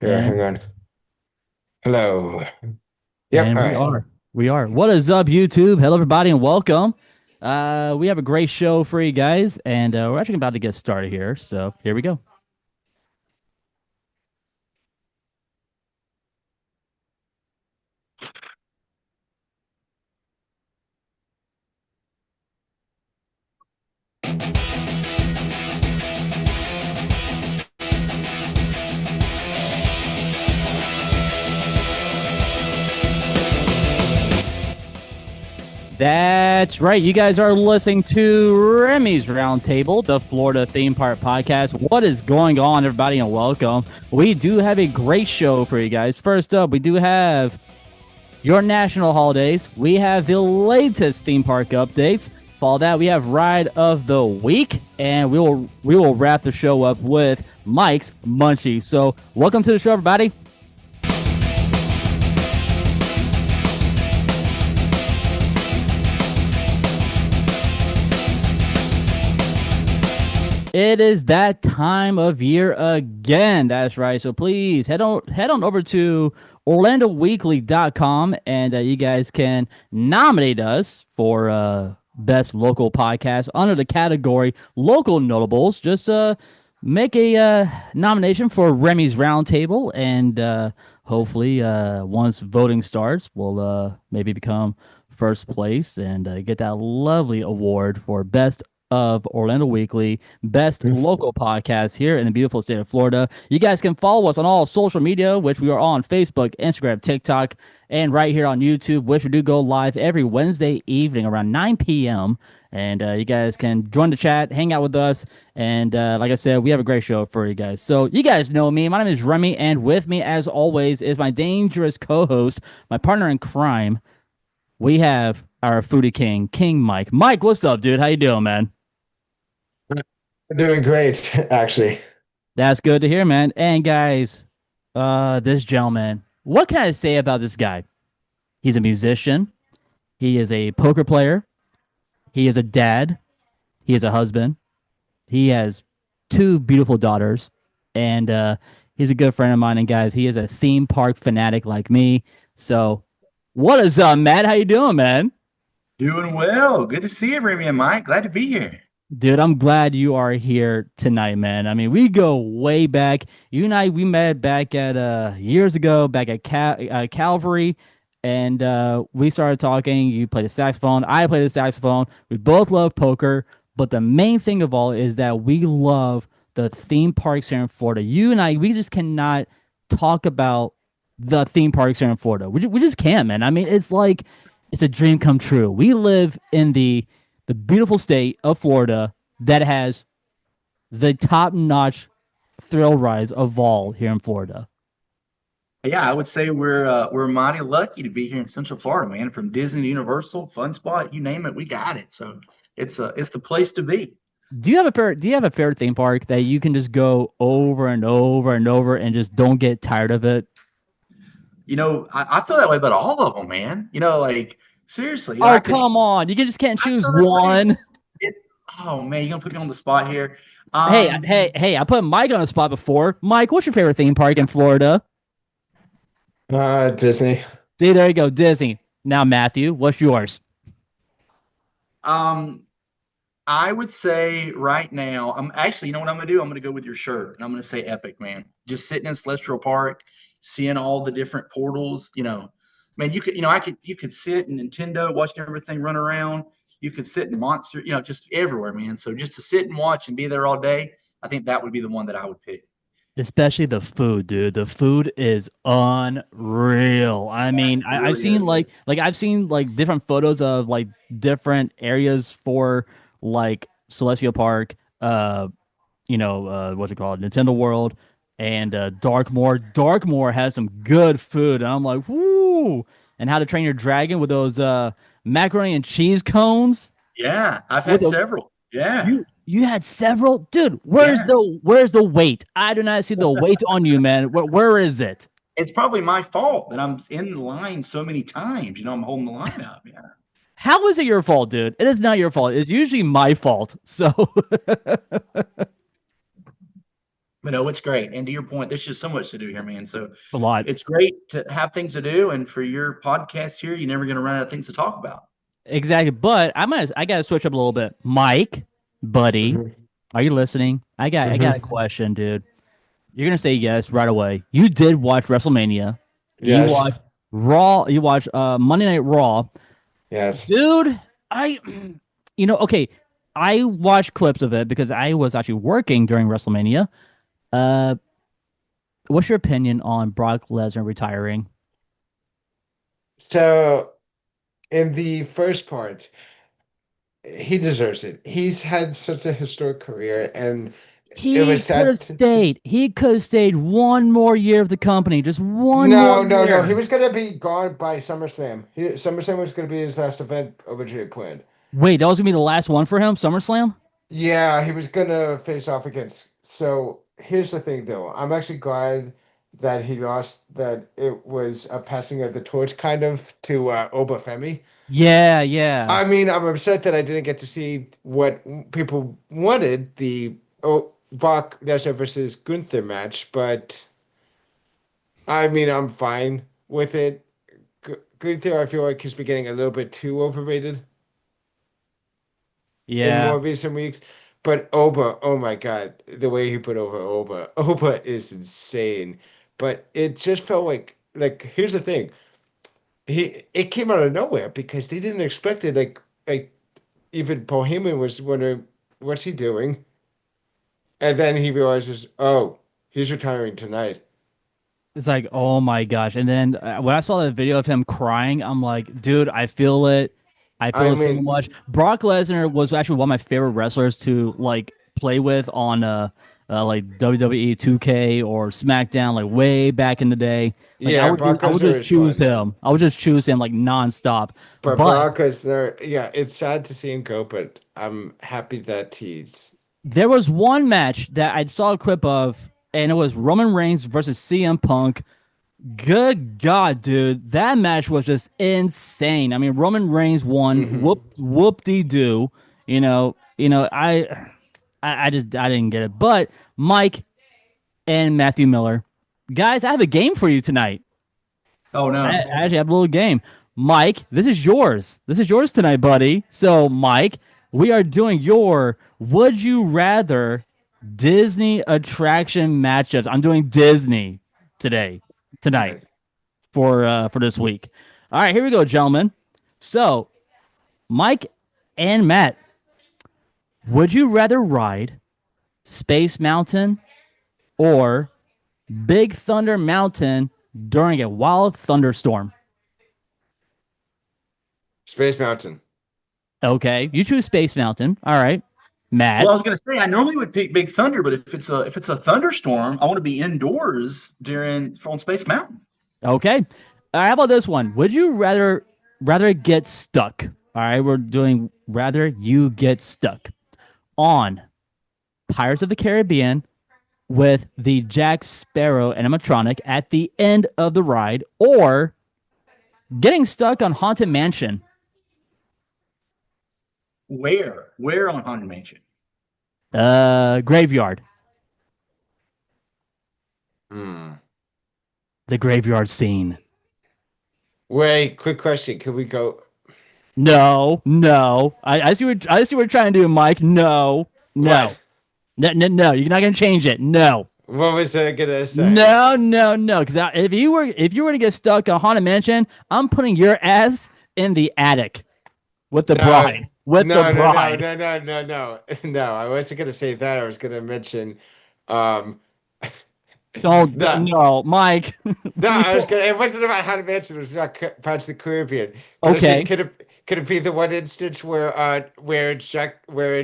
Here, And hang on. Hello. Yep, and all we right. are. We are. What is up, YouTube? Hello, everybody, and welcome. We have a great show for you guys, and we're actually about to get started here. So here we go. That's right. You guys are listening to Remy's Roundtable, the Florida theme park podcast. What is going on, everybody, and welcome. We do have a great show for you guys. First up, we do have your national holidays. We have the latest theme park updates. Follow that, we have Ride of the Week, and we will wrap the show up with Mike's Munchie. So, welcome to the show, everybody. It is that time of year again. That's right. So please head on over to orlandoweekly.com and you guys can nominate us for best local podcast under the category local notables. Just make a nomination for Remy's Roundtable and hopefully once voting starts, we'll maybe become first place and get that lovely award for best of Orlando Weekly, best local podcast here in the beautiful state of Florida. You guys can follow us on all social media, which we are on Facebook, Instagram, TikTok, and right here on YouTube, which we do go live every Wednesday evening around 9 p.m. And you guys can join the chat, hang out with us. And like I said, we have a great show for you guys. So you guys know me. My name is Remy, and with me, as always, is my dangerous co-host, my partner in crime. We have our foodie king, King Mike. Mike, what's up, dude? How you doing, man? Doing great, actually. That's good to hear, man. And guys, this gentleman, what can I say about this guy? He's a musician. He is a poker player. He is a dad. He is a husband. He has two beautiful daughters, and he's a good friend of mine. And guys, he is a theme park fanatic like me. So, what is up, Matt? How you doing, man? Doing well. Good to see you, Remy and Mike. Glad to be here. Dude, I'm glad you are here tonight, man. I mean, we go way back. You and I, we met back at years ago, back at Calvary, and we started talking. You played the saxophone. I played the saxophone. We both love poker, but the main thing of all is that we love the theme parks here in Florida. You and I, we just cannot talk about the theme parks here in Florida. We just can't, man. I mean, it's like it's a dream come true. We live in the beautiful state of Florida that has the top notch thrill rides of all here in Florida. Yeah, I would say we're mighty lucky to be here in Central Florida, man. From Disney to Universal, Fun Spot, you name it, we got it. So it's the place to be. Do you have a favorite theme park that you can just go over and over and over and just don't get tired of it? I feel that way about all of them, man. Like seriously, Oh, come on. You just can't I choose feel that way. one. It, oh man, you're gonna put me on the spot here. Hey, Um, hey, I put Mike on a spot before. Mike, what's your favorite theme park in Florida? Disney. See, there you go, Disney. Now, Matthew, what's yours? um, I would say right now, I'm actually, you know what I'm gonna do? I'm gonna go with your shirt, and I'm gonna say Epic, man. Just sitting in Celestial Park, seeing all the different portals. Man, you could sit in Nintendo, watching everything run around. You could sit in Monster, just everywhere, man. So just to sit and watch and be there all day, I think that would be the one that I would pick. Especially the food, dude. The food is unreal. I Yeah, mean, it I've really seen is. like different photos of like different areas for like Celestial Park, what's it called? Nintendo World and Darkmoor. Darkmoor has some good food, and I'm like, whoo! And How to Train Your Dragon with those macaroni and cheese cones Yeah, I've with had a several. Yeah, you had several, dude. Where's yeah. the weight? I do not see the weight on you, man. Where is it? It's probably my fault that I'm in the line so many times. I'm holding the line up. Yeah. How is it your fault, dude? It is not your fault. It's usually my fault. So But no, it's great. And to your point, there's just so much to do here, man. So A lot. it's great to have things to do. And for your podcast here, you're never going to run out of things to talk about. Exactly. But I gotta switch up a little bit. Mike, buddy, Mhm. are you listening? I got a Mhm. question, dude. You're gonna say yes right away. You did watch WrestleMania. You Yes. watched Raw. You watched Monday Night Raw, Yes. dude. I, okay. I watched clips of it because I was actually working during WrestleMania. Uh, what's your opinion on Brock Lesnar retiring? So in the first part, he deserves it. He's had such a historic career, and it He was could have sad. stayed. He could have stayed one more year of the company, just one more No, no, no. He year. was gonna be gone by SummerSlam. SummerSlam was gonna be his last event originally planned. Wait, that was gonna be the last one for him, SummerSlam. Yeah, he was gonna face off against. So here's the thing, though. I'm actually glad that he lost. That it was a passing of the torch, kind of, to Obafemi. Yeah, yeah, I mean, I'm upset that I didn't get to see what people wanted, the Brock Lesnar versus Gunther match, but I mean, I'm fine with it. Gunther, I feel like he's been getting a little bit too overrated in yeah. more recent weeks. But Oba, oh my God, the way he put over Oba, Oba is insane. But it just felt like here's the thing. It came out of nowhere because they didn't expect it. Like even Paul Heyman was wondering, what's he doing? And then he realizes, oh, he's retiring tonight. It's like, oh my gosh. And then when I saw that video of him crying, I'm like, dude, I feel it. I feel I it so mean, much. Brock Lesnar was actually one of my favorite wrestlers to like play with on like WWE 2K or SmackDown, like way back in the day. Like yeah, Brock I would Lesnar just is choose fun. him. I would just choose him like nonstop. But But Brock Lesnar, yeah, it's sad to see him go, but I'm happy that he's. there was one match that I saw a clip of, and it was Roman Reigns versus CM Punk. Good God, dude. That match was just insane. I mean, Roman Reigns won. Mhm. Whoop de doo. I didn't get it. But Mike and Matthew Miller, guys, I have a game for you tonight. Oh, no. I actually have a little game. Mike, this is yours. This is yours tonight, buddy. So, Mike, we are doing your Would You Rather Disney attraction matchups. I'm doing Disney today, tonight Right. for this week. All right, here we go, gentlemen. So, Mike and Matt, would you rather ride Space Mountain or Big Thunder Mountain during a wild thunderstorm? Space Mountain. Okay, you choose Space Mountain. All right, Well, Matt. I was going to say I normally would pick Big Thunder, but if it's a thunderstorm, I want to be indoors during on Space Mountain. Okay, how about this one? Would you rather get stuck? All right, we're doing rather you get stuck on Pirates of the Caribbean with the Jack Sparrow animatronic at the end of the ride, or getting stuck on Haunted Mansion. Where on Haunted Mansion? Graveyard. Hmm. The graveyard scene. Wait, quick question. Can we go? No, no. I see what you're trying to do, Mike. No, no, What? no, no, no. You're not gonna change it. No, What was I gonna say? no, no, no. Because if you were to get stuck on Haunted Mansion, I'm putting your ass in the attic with the No, bride. With the no, no, no, bride. no, no, no, no. No, I wasn't gonna say that. I was gonna mention, um, no, No, Mike. no, I was gonna. It wasn't about how to mention. It was about Pirates of the Caribbean. Can I say, Okay. could it be the one instance where it's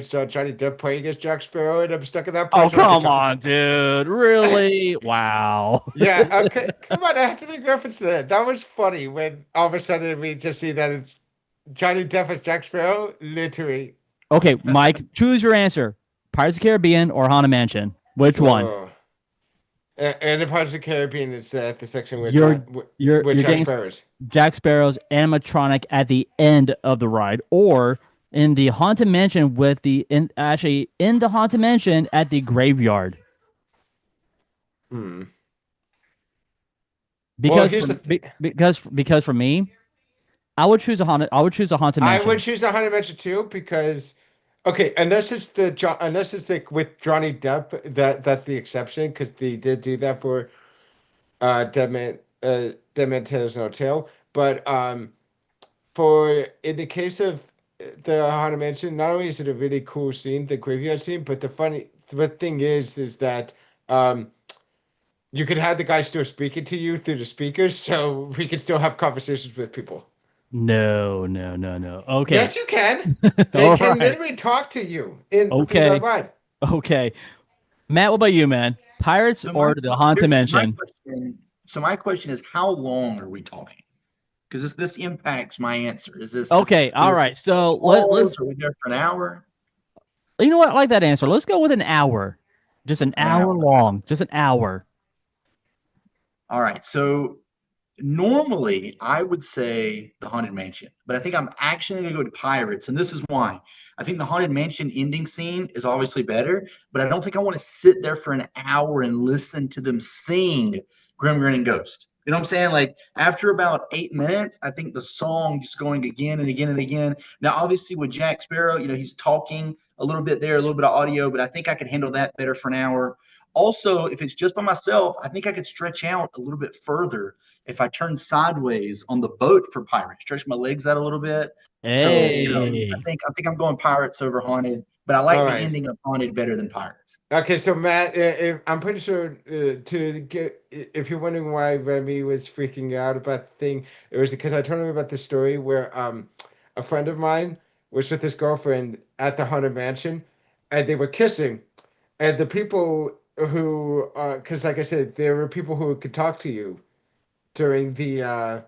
Johnny Depp playing as Jack Sparrow, and I'm stuck in that Oh, part, or am I come talking? on, dude. Really? Wow. Yeah, okay, come on, I have to make reference to that. That was funny when all of a sudden we just see that it's Johnny Depp as Jack Sparrow, literally. Okay, Mike, choose your answer. Pirates of the Caribbean or Haunted Mansion? Which one? Oh. And in Pirates of the Caribbean, it's the section where You're where you're Jack getting Sparrow's. Jack Sparrow's animatronic at the end of the ride, or in the Haunted Mansion with the in actually in the Haunted Mansion at the graveyard. Hmm. Well, Because here's for the th because for me, I would choose a haunted I would mansion. choose the Haunted Mansion too because okay, unless it's like with Johnny Depp, that's the exception because they did do that for Dead Man Tells No Tale. But for in the case of the Haunted Mansion, not only is it a really cool scene, the graveyard scene, but the thing is that um you could have the guy still speaking to you through the speakers, so we can still have conversations with people. No, no, no, no. Okay. Yes, you can. They All can right. literally talk to you in through their Okay. mind. Okay. Matt, what about you, man? Pirates So or the haunted my mansion? question. So my question is, how long are we talking? Because this impacts my answer. Is this Okay. do All we right. So pause? let's Are we there for an hour? you know what? I like that answer. Let's go with an hour. Just an An hour hour. long. Just an hour. All right. So normally I would say the Haunted Mansion, but I think I'm actually going to go to Pirates. And this is why. I think the Haunted Mansion ending scene is obviously better, but I don't think I want to sit there for an hour and listen to them sing Grim Grinning Ghost. You know what I'm saying? Like after about 8 minutes, I think the song just going again and again and again. Now, obviously, with Jack Sparrow, he's talking a little bit there, a little bit of audio, but I think I could handle that better for an hour. Also, if it's just by myself, I think I could stretch out a little bit further if I turn sideways on the boat for Pirates, stretch my legs out a little bit. So, Hey. I think I'm going Pirates over Haunted, but I All like the right. ending of Haunted better than Pirates. Okay, so Matt, I'm pretty sure to get if you're wondering why Remy was freaking out about the thing, it was because I told him about this story where a friend of mine was with his girlfriend at the Haunted Mansion, and they were kissing, and the people who because like I said, there were people who could talk to you during the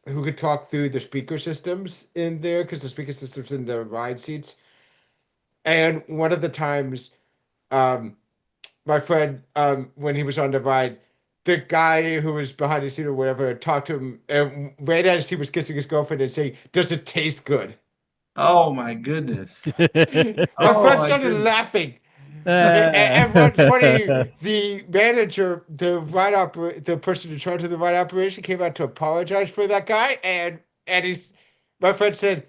who could talk through the speaker systems in there because the speaker systems in the ride seats, and one of the times. Um, my friend, when he was on the ride, the guy who was behind the seat or whatever talked to him right as he was kissing his girlfriend and saying, "Does it taste good?" Oh my goodness. My Oh friend my started goodness. laughing. And what's funny, the manager, the person in charge of the ride operation came out to apologize for that guy, and my friend said,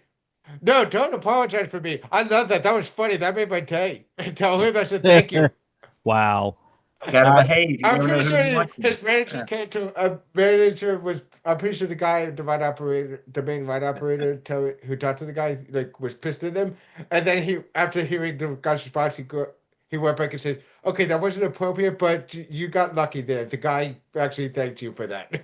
"No, don't apologize for me. I love that. That was funny. That made my day." And tell him I said thank you. Wow. Got to All right. behave. You I'm never know pretty who's sure watching. his manager Yeah. came to a manager was. I'm pretty sure the guy, the ride operator, the main ride operator, who talked to the guy, like was pissed at him, and then after hearing the guy's response, he went back and said, "Okay, that wasn't appropriate, but you got lucky there. The guy actually thanked you for that."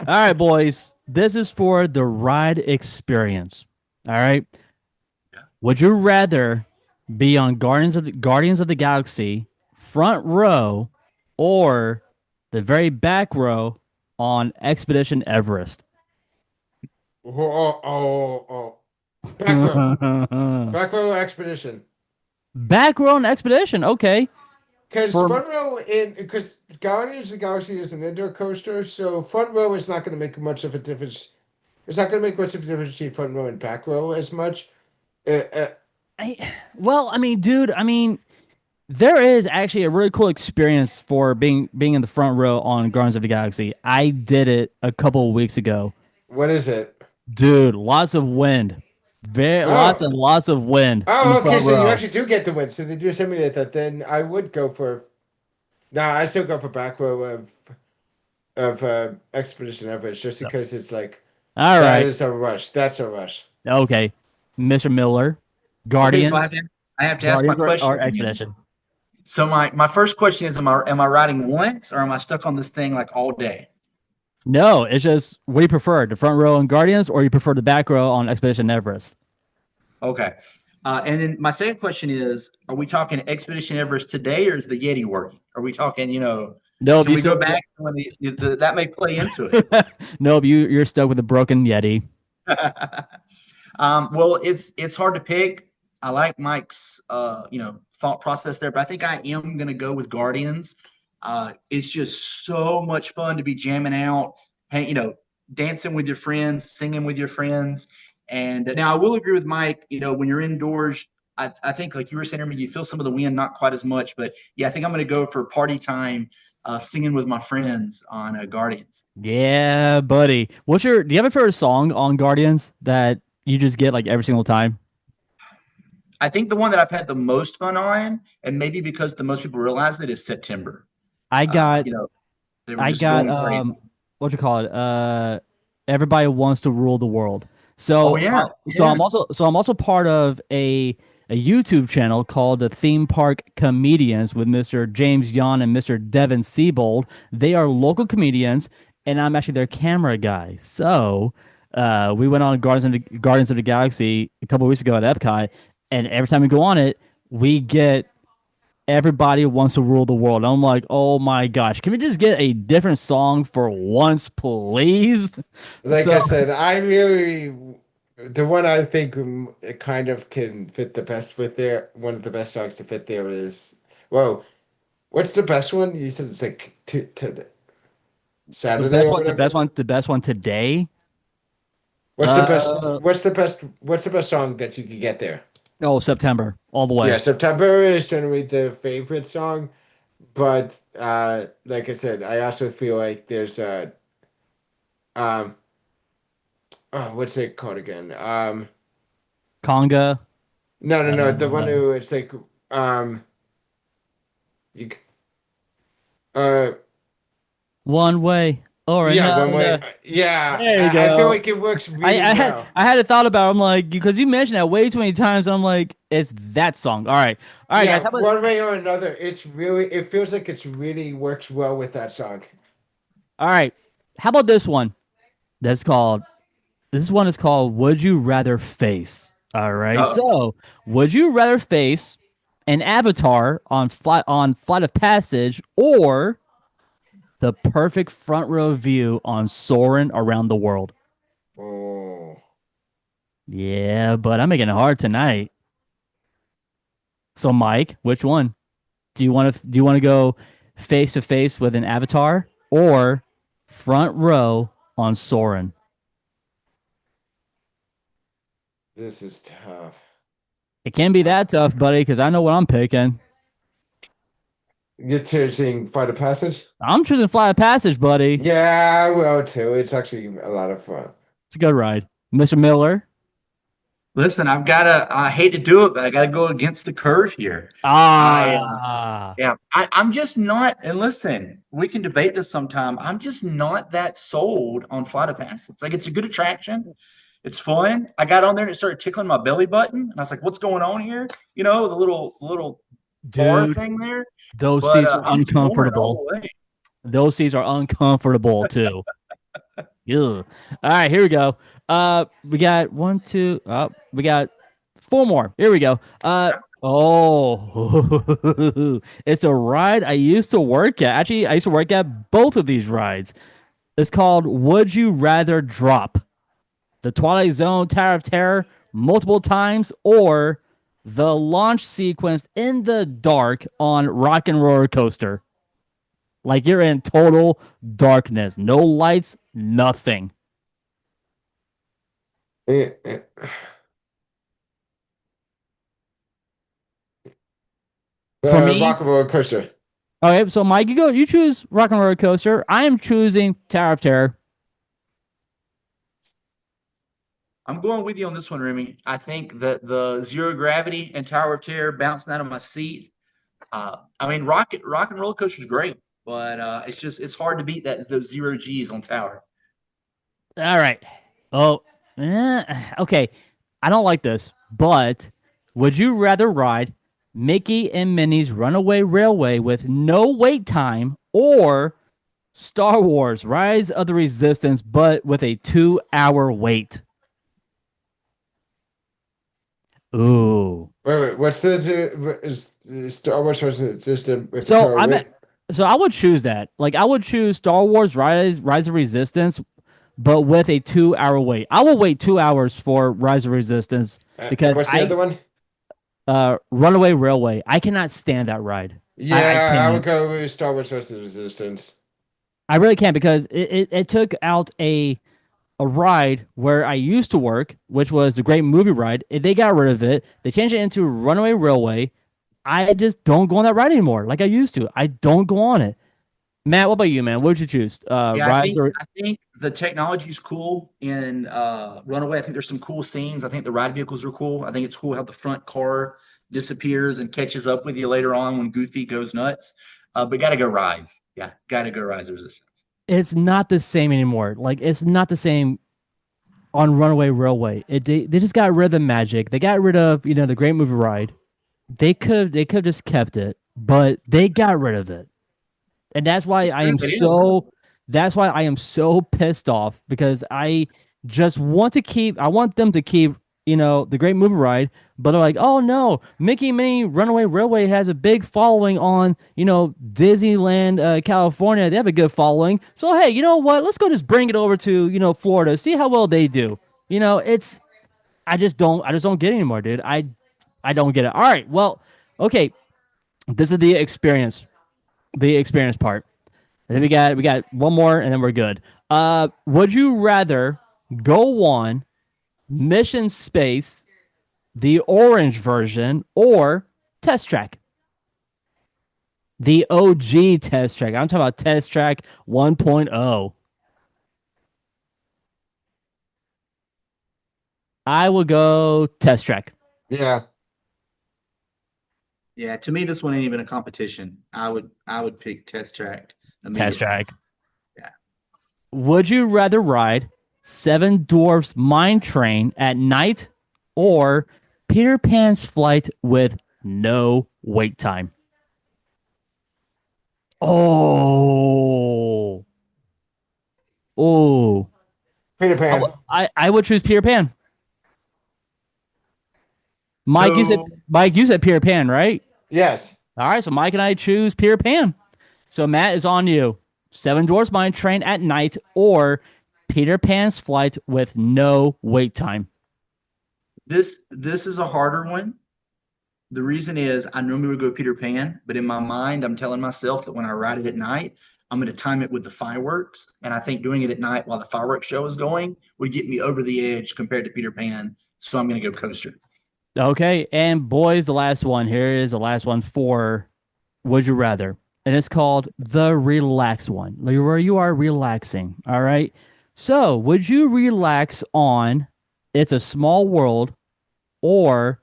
All right, boys. This is for the ride experience. All right. Yeah. Would you rather be on Guardians of the Galaxy front row or the very back row on Expedition Everest? Oh. Back Back row expedition. row on Expedition. Okay. Because For front row because Guardians of the Galaxy is an indoor coaster, so front row is not going to make much of a difference. It's not going to make much of a difference between front row and back row as much. Uh, uh, I mean, dude, there is actually a really cool experience for being in the front row on Guardians of the Galaxy. I did it a couple of weeks ago. what is it? Dude, lots of wind. Very lots Oh, and lots of wind in the okay. front So you row. actually do get the win. So they do simulate that. Then I would go for. Nah, I still go for back row of Expedition Everest just because it's like All that right. is a rush. That's a rush. Okay. Mr. Miller, Okay, so Guardians, I have to ask my Guardians or question again. Expedition. So my first question is, am I riding once or am I stuck on this thing like all day? No, it's just what do you prefer, the front row on Guardians or you prefer the back row on Expedition Everest? Okay. And then my second question is, are we talking Expedition Everest today or is the Yeti working? Are we talking, Nope, can you we go still back when that may play into it? nope, you're stuck with the broken Yeti. Well, it's hard to pick. I like Mike's thought process there, but I think I am gonna go with Guardians. It's just so much fun to be jamming out, hey, dancing with your friends, singing with your friends. And now I will agree with Mike. When you're indoors, I think like you were saying, I mean, you feel some of the wind, not quite as much, but yeah, I think I'm going to go for party time, singing with my friends on Guardians. Yeah, buddy. Do you have a favorite song on Guardians that you just get like every single time? I think the one that I've had the most fun on, and maybe because the most people realize it, is September. I got You know, they were I just got going crazy. what you call it? Everybody wants to rule the world. Oh So yeah, yeah. I'm also part of a YouTube channel called the Theme Park Comedians with Mr. James Yon and Mr. Devin Siebold. They are local comedians, and I'm actually their camera guy. So we went on Guardians of the Galaxy a couple weeks ago at Epcot, and every time we go on it, we get everybody wants to rule the world. I'm like, oh my gosh, can we just get a different song for once, please? Like So I said, I really the one I think it kind of can fit the best with there. One of the best songs to fit there is whoa. What's the best one? You said it's like to Saturday or whatever. the best one today. What's the best? Uh, What's the best? What's the best song that you could get there? oh, September, all the Yeah, way. September is generally the favorite song, but like I said, I also feel like there's a um oh, what's it called again? Conga, No, the one uh, who it's like um you uh one way or yeah, one way. another. Yeah, There you I feel go. like it works really well. I had a thought about it. I'm like, because you mentioned that way too many times. I'm like, it's that song. All right, Yeah, guys. How about one way or another, it's really it feels like it's really works well with that song. all right? How about this one? That's called This one is called Would You Rather Face. All right. Uh, So, would you rather face an avatar on Flight of Passage or the perfect front row view on Soarin' around the world? Oh, Yeah, but I'm making it hard tonight. So, Mike, which one? Do you want to go face to face with an avatar or front row on Soarin'? this is tough. It can be Uh, that tough, buddy, because I know what I'm picking. You're choosing Flight of Passage? I'm choosing Flight of Passage, buddy. Yeah, I will too. It's actually a lot of fun. It's a good ride. Mr. Miller. Listen, I hate to do it, but I gotta go against the curve here. I Ah, Yeah, I'm just not, and listen, we can debate this sometime. I'm just not that sold on Flight of Passage. Like, it's a good attraction. It's fun. I got on there and it started tickling my belly button, and I was like, "What's going on here?" The little bar dude, thing there. those But seats are I'm snoring all uncomfortable. the way. Those seats are uncomfortable too. Ugh. All right, here we go. We got one, two. We got four more. Here we go. Oh, it's a ride I used to work at. Actually, I used to work at both of these rides. It's called Would You Rather Drop the Twilight Zone Tower of Terror multiple times or the launch sequence in the dark on Rock and Roller Coaster? Like you're in total darkness, no lights, nothing. Eh, eh, For me, Rock and Roller Coaster. okay, so Mike, you go. You choose Rock and Roller Coaster. I am choosing Tower of Terror. I'm going with you on this one, Remy. I think that the zero gravity and Tower of Terror bouncing out of my seat. I mean, Rock and Roller Coaster is great, but it's hard to beat those zero G's on Tower. All right. Oh, okay. I don't like this, but would you rather ride Mickey and Minnie's Runaway Railway with no wait time or Star Wars Rise of the Resistance, but with a 2 hour wait? Ooh. Wait, what's is Star Wars was it just a with So her I'm at, wait? so I would choose that. Like I would choose Star Wars Rise of Resistance, but with a 2 hour wait. I will wait 2 hours for Rise of Resistance And because what's the other one? Runaway Railway. I cannot stand that ride. I Yeah, I would can't. go with Star Wars Resistance. I really can't because it took out a a ride where I used to work, which was the Great Movie Ride. They got rid of it. They changed it into Runaway Railway. I just don't go on that ride anymore like I used to. I don't go on it. Matt, what about you, man? What would you choose? Yeah, Rise or I think the technology is cool in Runaway. I think there's some cool scenes. I think the ride vehicles are cool. I think it's cool how the front car disappears and catches up with you later on when Goofy goes nuts. But gotta go Rise. Yeah, gotta go Rise of Resistance. it's not the same anymore. Like it's not the same on Runaway Railway. They just got rid of the magic. They got rid of, the Great Movie Ride. They could have just kept it, but they got rid of it. And It's true, they did. that's why I am so pissed off because I want them to keep, the Great Movie Ride, but they're like, oh no, Mickey and Minnie Runaway Railway has a big following on, Disneyland, California. They have a good following. So hey, you know what? Let's go just bring it over to, Florida, see how well they do. It's I just don't get it anymore, dude. I don't get it. All right, well, okay, this is the experience part. And then we got one more, and then we're good. Would you rather go on Mission Space, the orange version, or Test Track, the OG Test Track? I'm talking about Test Track 1.0. I will go Test Track. Yeah. Yeah, to me, this one ain't even a competition. I would pick Test Track Test immediately. Track. Yeah. Would you rather ride Seven Dwarfs Mine Train at night or Peter Pan's Flight with no wait time? Oh, oh. Peter Pan. I would choose Peter Pan. Mike, you said So Mike, you said Peter Pan, right? Yes. All right, so Mike and I choose Peter Pan. So Matt is on you. Seven Dwarfs Mine Train at night or Peter Pan's Flight with no wait time. this is a harder one. The reason is I normally would go Peter Pan, but in my mind, I'm telling myself that when I ride it at night, I'm going to time it with the fireworks. And I think doing it at night while the fireworks show is going would get me over the edge compared to Peter Pan. So I'm going to go coaster. Okay, and boys, the last one. Here is the last one for Would You Rather. And it's called the relax one, like where you are relaxing. All right. So, would you relax on It's a Small World or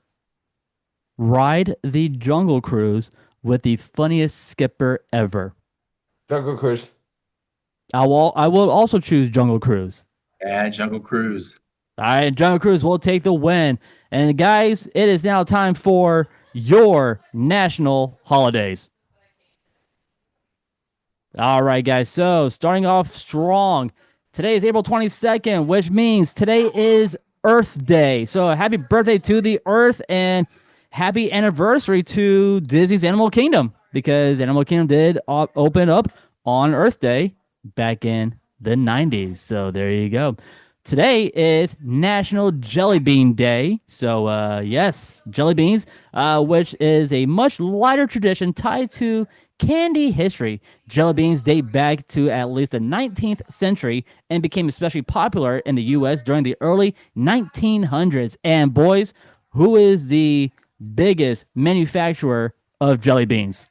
ride the Jungle Cruise with the funniest skipper ever? Jungle Cruise. I will also choose Jungle Cruise. Yeah, Jungle Cruise. All right, Jungle Cruise will take the win. And guys, it is now time for your national holidays. All right, guys. So starting off strong. Today is April 22nd, which means today is Earth Day. So happy birthday to the Earth and happy anniversary to Disney's Animal Kingdom because Animal Kingdom did open up on Earth Day back in the 90s. So there you go. Today is National Jelly Bean Day. So, yes, jelly beans, which is a much lighter tradition tied to candy history. Jelly beans date back to at least the 19th century and became especially popular in the U.S. during the early 1900s. And, boys, who is the biggest manufacturer of jelly beans?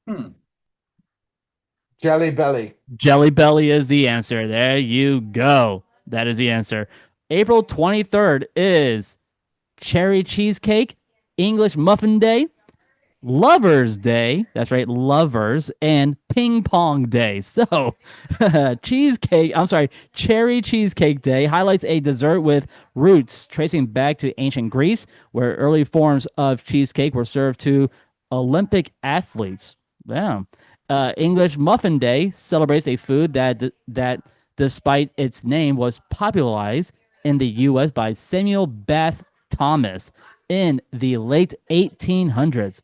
Hmm. Jelly Belly. Jelly Belly is the answer. There you go. That is the answer. April 23rd is Cherry Cheesecake, English Muffin Day, Lovers Day. That's right, Lovers, and Ping Pong Day. So, Cherry Cheesecake Day highlights a dessert with roots tracing back to ancient Greece, where early forms of cheesecake were served to Olympic athletes. Yeah. English Muffin Day celebrates a food that, despite its name, was popularized in the U.S. by Samuel Bath Thomas in the late 1800s.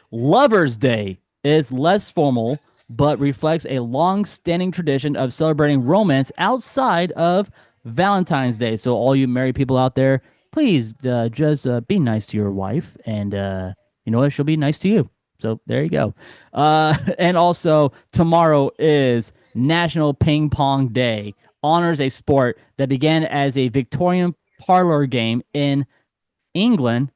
Lover's Day is less formal, but reflects a long-standing tradition of celebrating romance outside of Valentine's Day. So, all you married people out there, please just be nice to your wife, and you know what? She'll be nice to you. So there you go. And also, tomorrow is National Ping Pong Day. Honors a sport that began as a Victorian parlor game in England.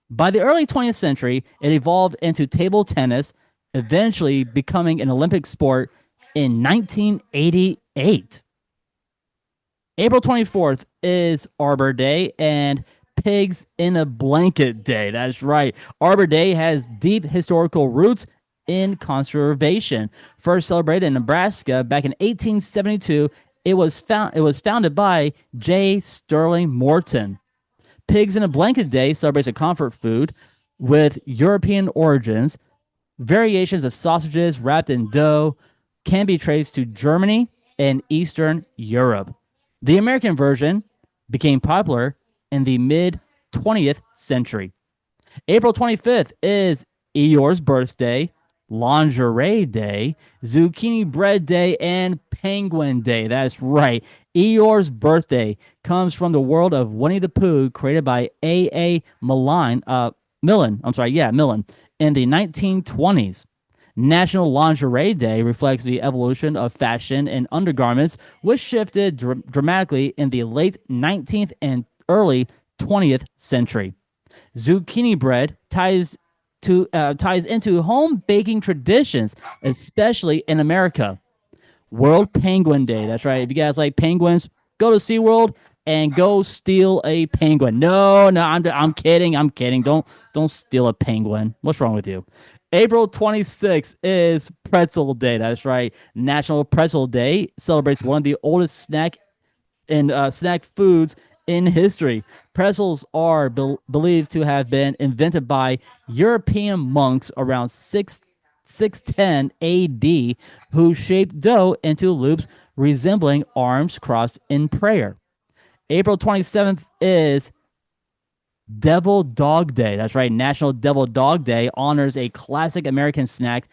By the early 20th century, it evolved into table tennis, eventually becoming an Olympic sport in 1988. April 24th is Arbor Day and Pigs in a Blanket Day. That's right. Arbor Day has deep historical roots in conservation. First celebrated in Nebraska back in 1872, it was founded by J. Sterling Morton. Pigs in a Blanket Day celebrates a comfort food with European origins. Variations of sausages wrapped in dough can be traced to Germany and Eastern Europe. The American version became popular in the mid 20th century. April 25th is Eeyore's birthday, Lingerie Day, Zucchini Bread Day, and Penguin Day. That's right. Eeyore's birthday comes from the world of Winnie the Pooh, created by A. Millen. I'm sorry, yeah, Millen, in the 1920s. National Lingerie Day reflects the evolution of fashion and undergarments, which shifted dramatically in the late 19th and early 20th century. Zucchini bread ties into home baking traditions, especially in America. World Penguin Day. That's right. If you guys like penguins, go to SeaWorld and go steal a penguin. No, no, I'm kidding. I'm kidding. Don't steal a penguin. What's wrong with you? April 26th is Pretzel Day. That's right. National Pretzel Day celebrates one of the oldest snack foods in history. Pretzels are believed to have been invented by European monks around 610 AD, who shaped dough into loops resembling arms crossed in prayer. April 27th is Devil Dog Day. That's right. National Devil Dog Day honors a classic American snack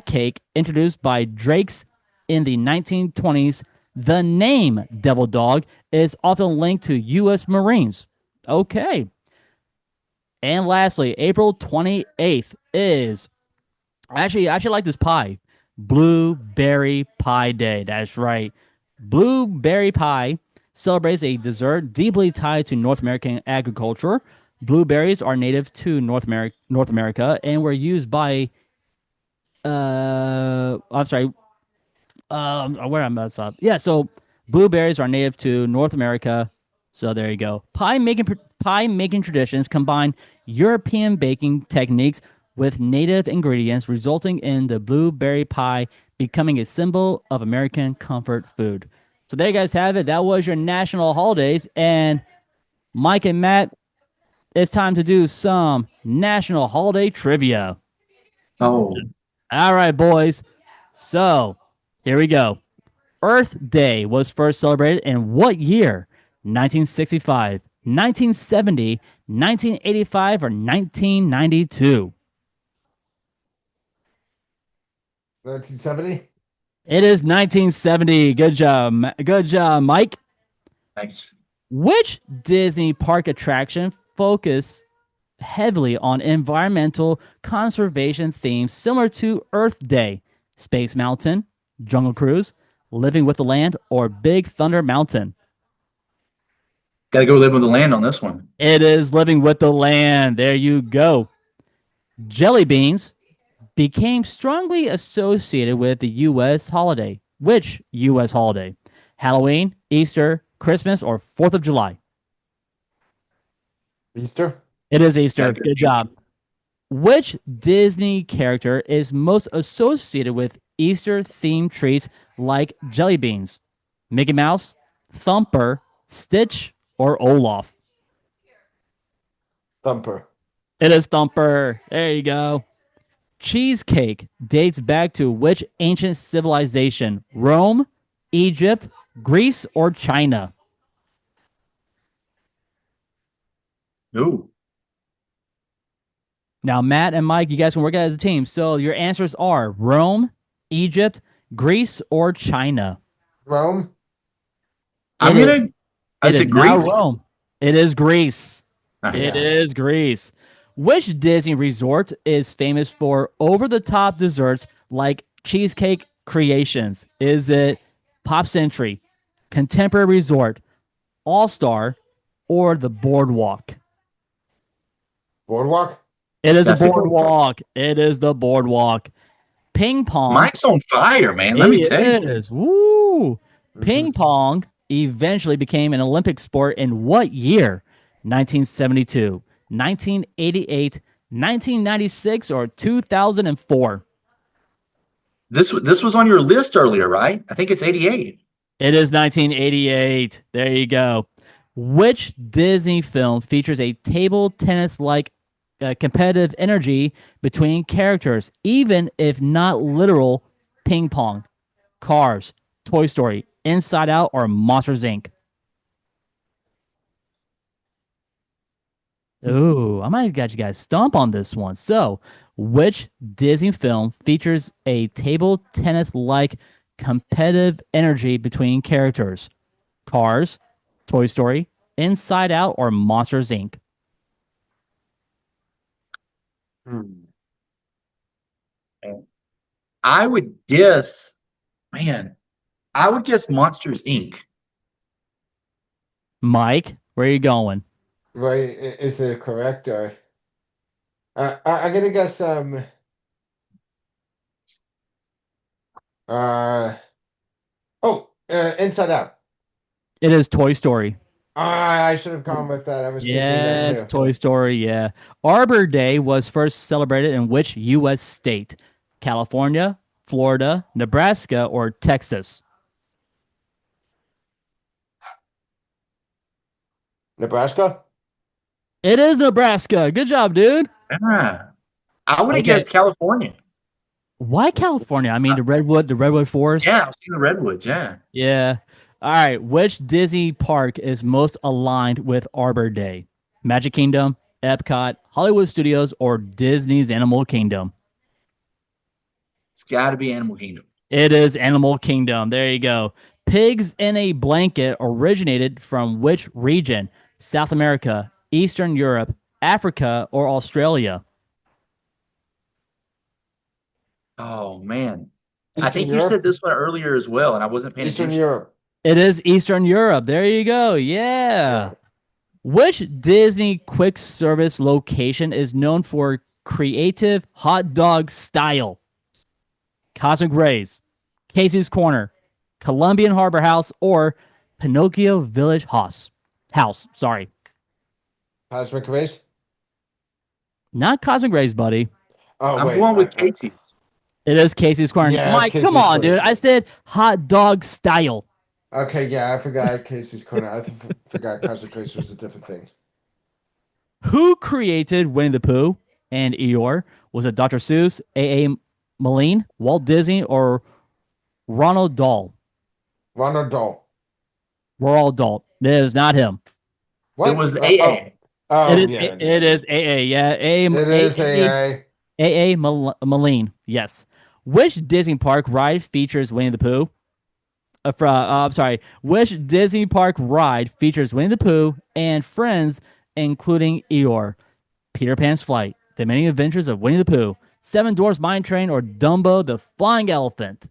cake introduced by Drake's in the 1920s. The name Devil Dog is often linked to U.S. Marines. Okay. And lastly, April 28th is I actually like this pie. Blueberry Pie Day. That's right. Blueberry pie celebrates a dessert deeply tied to North American agriculture. Blueberries are native to North America and were used by I'm sorry, where I messed up. Yeah, so blueberries are native to North America. So there you go. Pie making traditions combine European baking techniques with native ingredients, resulting in the blueberry pie becoming a symbol of American comfort food. So there you guys have it. That was your national holidays. And Mike and Matt, it's time to do some national holiday trivia. Oh, All right, boys. So here we go. Earth Day was first celebrated in what year? 1965, 1970, 1985, or 1992? 1970? It is 1970. Good job. Good job, Mike. thanks. Which Disney park attraction focused heavily on environmental conservation themes similar to Earth Day? Space Mountain, Jungle Cruise, Living with the Land, or Big Thunder Mountain? Got to go live with the land on this one. It is Living with the Land. There you go. Jelly beans became strongly associated with the U.S. holiday. Which U.S. holiday? Halloween, Easter, Christmas, or 4th of July? Easter? It is Easter. Got to Good job. Which Disney character is most associated with Easter themed treats like jelly beans? Mickey Mouse, Thumper, Stitch, or Olaf? Thumper. It is Thumper. There you go. Cheesecake dates back to which ancient civilization? Rome, Egypt, Greece, or China? Ooh, Now, Matt and Mike, you guys can work out as a team. So your answers are Rome, Egypt, Greece, or China. Rome? I'm It is. gonna. I It is said now Greek. Rome. It is Greece. It Nice. Yeah. is Greece. Which Disney resort is famous for over the top desserts like cheesecake creations? Is it Pop Century, Contemporary Resort, All Star, or the Boardwalk? Boardwalk? It is a That's a good one. boardwalk. It is the boardwalk. Ping pong. Mike's on fire, man. Let me He tell you. is. Woo. Hmm. Ping pong eventually became an Olympic sport in what year? 1972, 1988, 1996, or 2004? This was on your list earlier, right? I think it's 88. It is 1988. There you go. Which Disney film features a table tennis like competitive energy between characters, even if not literal ping pong? Cars, Toy Story, Inside Out, or Monsters Inc. Ooh, I might have got you guys stump on this one. So, which Disney film features a table tennis like competitive energy between characters? Cars, Toy Story, Inside Out, or Monsters Inc. Hmm. I would guess, man, I would guess Monsters Inc. Mike, where are you going? Right, is it correct or I'm gonna guess uh Inside Out. It is Toy Story. I should have gone with that. I was thinking that Yes, too. Toy Story. Yeah. Arbor Day was first celebrated in which U.S. state? California, Florida, Nebraska, or Texas? Nebraska? It is Nebraska. Good job, dude. Ah, I would have Okay. guessed California. Why California? I mean, the redwood forest. Yeah, I was thinking redwoods. Yeah. Yeah. All right. Which Disney park is most aligned with Arbor Day? Magic Kingdom, Epcot, Hollywood Studios, or Disney's Animal Kingdom? It's got to be Animal Kingdom. It is Animal Kingdom. There you go. Pigs in a Blanket originated from which region? South America, Eastern Europe, Africa, or Australia? Oh man, I Eastern think you said Europe? this one earlier as well, and I wasn't paying Eastern attention. Europe. It is Eastern Europe. There you go. Yeah. Yeah. Which Disney quick service location is known for creative hot dog style? Cosmic Rays, Casey's Corner, Columbian Harbor House, or Pinocchio Village House? House, sorry. Cosmic Race? Not Cosmic Rays, buddy. Oh I'm wait. going with Casey's. It is Casey's Corner. Yeah, it's Mike, come Casey's on, Corner. dude. I said hot dog style. Okay, yeah, I forgot Casey's Corner. Forgot Cosmic Race was a different thing. Who created Winnie the Pooh and Eeyore? Was it Dr. Seuss, A.A. Milne, Walt Disney, or Ronald Dahl? Ronald Dahl. Roald Dahl. It is not him. It What? was AA. It Oh is yeah, that it makes sense. is A. Yeah, It is AI. A. Milne. Yes. Which Disney park ride features Winnie the Pooh? I'm sorry. Which Disney park ride features Winnie the Pooh and friends, including Eeyore? Peter Pan's Flight, The Many Adventures of Winnie the Pooh, Seven Dwarfs Mine Train, or Dumbo the Flying Elephant?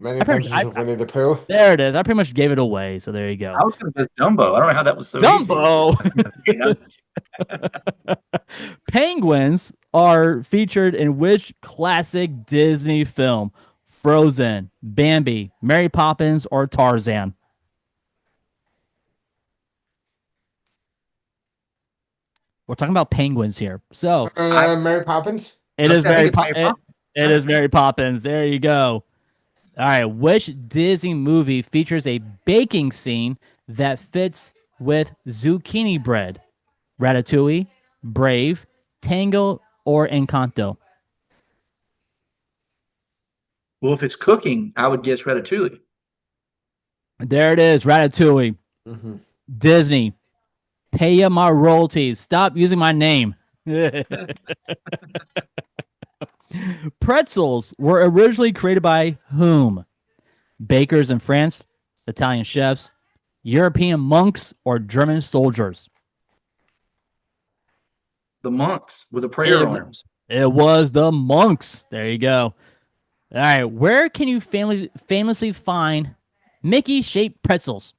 Many I pretty, Adventures of Winnie the Pooh. there it is. I pretty much gave it away. So there you go. I was going to guess Dumbo. I don't know how that was so easy. Dumbo. Yeah. Penguins are featured in which classic Disney film? Frozen, Bambi, Mary Poppins, or Tarzan? We're talking about penguins here. So I, Mary Poppins. it I is think Mary it's Mary Poppins. it is Mary Poppins. There you go. All right. Which Disney movie features a baking scene that fits with zucchini bread? Ratatouille, Brave, Tango, or Encanto? Well, if it's cooking, I would guess Ratatouille. There it is. Ratatouille. Hmm. Disney. Pay ya my royalties. Stop using my name. Pretzels were originally created by whom? Bakers in France, Italian chefs, European monks, or German soldiers? The monks with the prayer It, arms. it was the monks. There you go. All right, where can you famously find Mickey-shaped pretzels?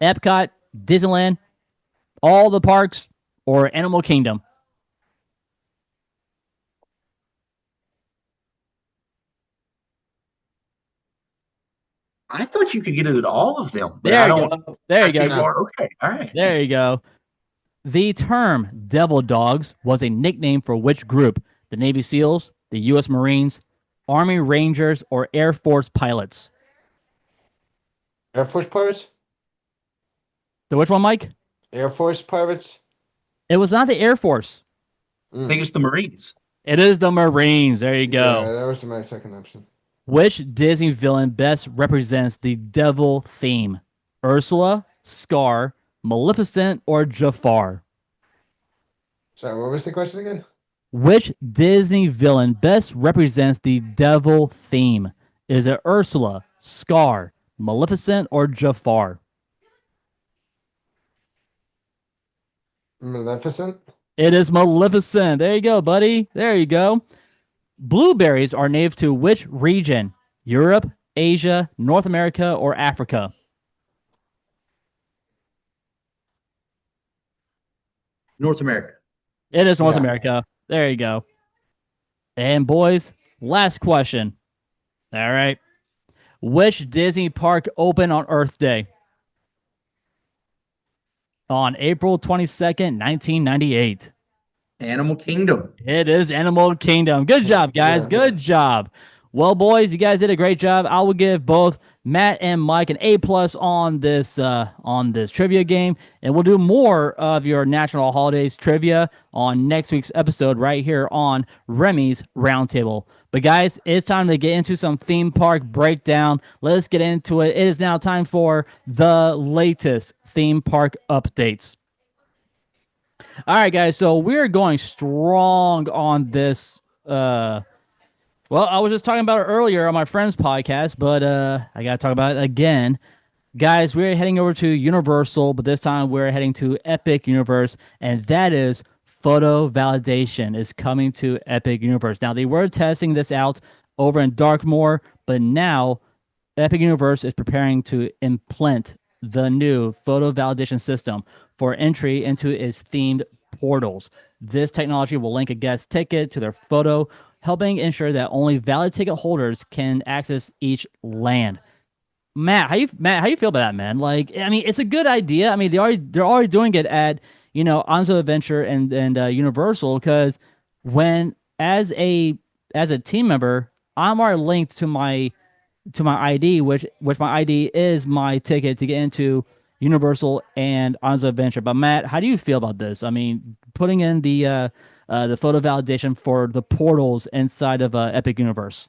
Epcot, Disneyland, all the parks, or Animal Kingdom? I thought you could get it at all of them, but There I you don't. go. There you Not too go. Nah, far. Okay. All right. There you go. The term devil dogs was a nickname for which group? The Navy SEALs, the U.S. Marines, Army Rangers, or Air Force pilots? Air Force pirates? So which one, Mike? Air Force pirates? It was not the Air Force. I think Mm. it's the Marines. It is the Marines. There you Yeah, go. that was my second option. Which Disney villain best represents the devil theme? Ursula, Scar, Maleficent, or Jafar? Sorry, what was the question again? Which Disney villain best represents the devil theme? Is it Ursula, Scar, Maleficent, or Jafar? Maleficent? It is Maleficent. There you go, buddy. There you go. Blueberries are native to which region? Europe, Asia, North America, or Africa? North America. It is North Yeah. America. There you go. And boys, last question. All right. Which Disney park opened on Earth Day? On April 22nd, 1998. Animal Kingdom. It is Animal Kingdom. Good job, guys. Yeah. Good job. Well, boys, you guys did a great job. I will give both Matt and Mike an A plus on this trivia game, and we'll do more of your national holidays trivia on next week's episode right here on Remy's Roundtable. But guys, it's time to get into some theme park breakdown. Let's get into it. It is now time for the latest theme park updates. All right, guys. So we're going strong on this. Well, I was just talking about it earlier on my friend's podcast, but I got to talk about it again. Guys, we're heading over to Universal, but this time we're heading to Epic Universe, and that is photo validation is coming to Epic Universe. Now, they were testing this out over in Darkmoor, but now Epic Universe is preparing to implement the new photo validation system for entry into its themed portals. This technology will link a guest ticket to their photo, helping ensure that only valid ticket holders can access each land. Matt, how you feel about that, man? Like, I mean, it's a good idea. I mean, they're already doing it at Anzo Adventure and Universal because when as a team member, I'm already linked to my ID, which my ID is my ticket to get into Universal and Anzo Adventure. But Matt, how do you feel about this? I mean, putting in the photo validation for the portals inside of Epic Universe.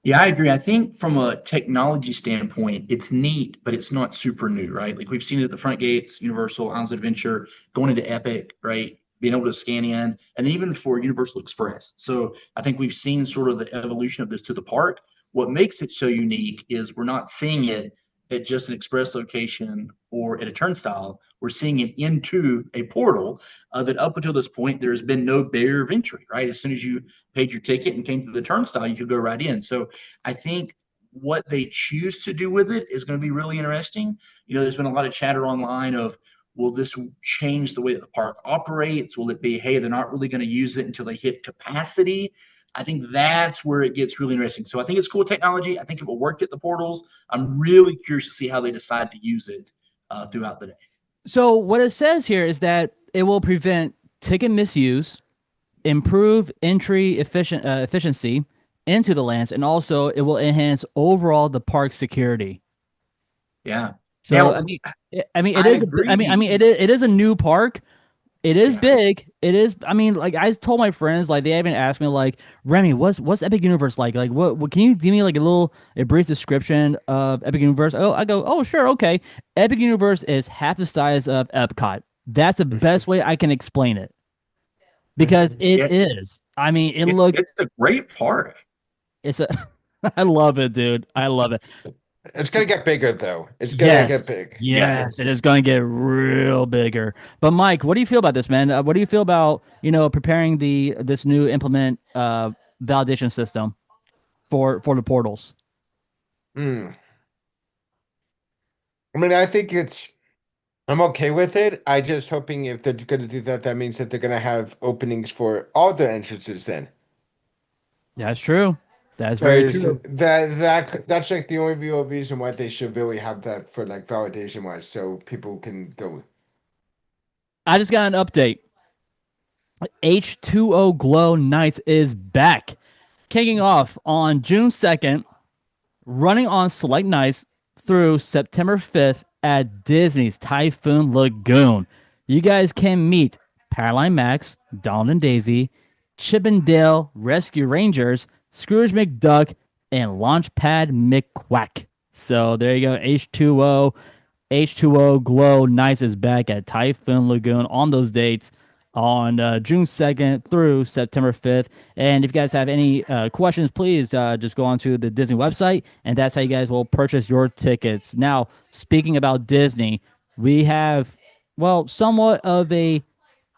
Yeah, I agree. I think from a technology standpoint, it's neat, but it's not super new, right? Like we've seen it at the front gates, Universal, Islands of Adventure, going into Epic, right? Being able to scan in, and then even for Universal Express. So I think we've seen sort of the evolution of this to the park. What makes it so unique is we're not seeing it at just an express location or at a turnstile. We're seeing it into a portal that up until this point, there's been no barrier of entry, right? As soon as you paid your ticket and came to the turnstile, you could go right in. So I think what they choose to do with it is going to be really interesting. There's been a lot of chatter online of, will this change the way that the park operates? Will it be, hey, they're not really going to use it until they hit capacity? I think that's where it gets really interesting. So I think it's cool technology. I think it will work at the portals. I'm really curious to see how they decide to use it throughout the day. So what it says here is that it will prevent ticket misuse, improve entry efficiency into the lands, and also it will enhance overall the park security. Yeah. So Now, I mean, it I is. agree. It is a new park. It is Yeah. big. It is. I mean, like I told my friends, like they even asked me, like Remy, what's Epic Universe like? Like, what can you give me like a brief description of Epic Universe? Oh, I go, oh sure, okay. Epic Universe is half the size of Epcot. That's the best way I can explain it because it Yeah, is. I mean, it it's looks. it's a great park. It's a. I love it, dude. I love it. It's gonna get bigger though. It's gonna get Yes, big. Yes. yes, it is going to get real bigger. But Mike, what do you feel about this, man? What do you feel about preparing this new implement validation system for the portals? Hmm. I mean, I think I'm okay with it. I just hoping if they're gonna do that, that means that they're gonna have openings for all the entrances then. That's true. That's very Because true. that's like the only real reason why they should really have that for like validation wise, so people can go. I just got an update. H2O Glow Nights is back, kicking off on June 2nd, running on select nights through September 5th at Disney's Typhoon Lagoon. You guys can meet Paraline Max, Donald and Daisy, Chippendale Rescue Rangers, Scrooge McDuck, and Launchpad McQuack. So there you go. H2O Glow Nights is back at Typhoon Lagoon on those dates on June 2nd through September 5th. And if you guys have any questions, please just go onto the Disney website, and that's how you guys will purchase your tickets. Now, speaking about Disney, we have, well, somewhat of a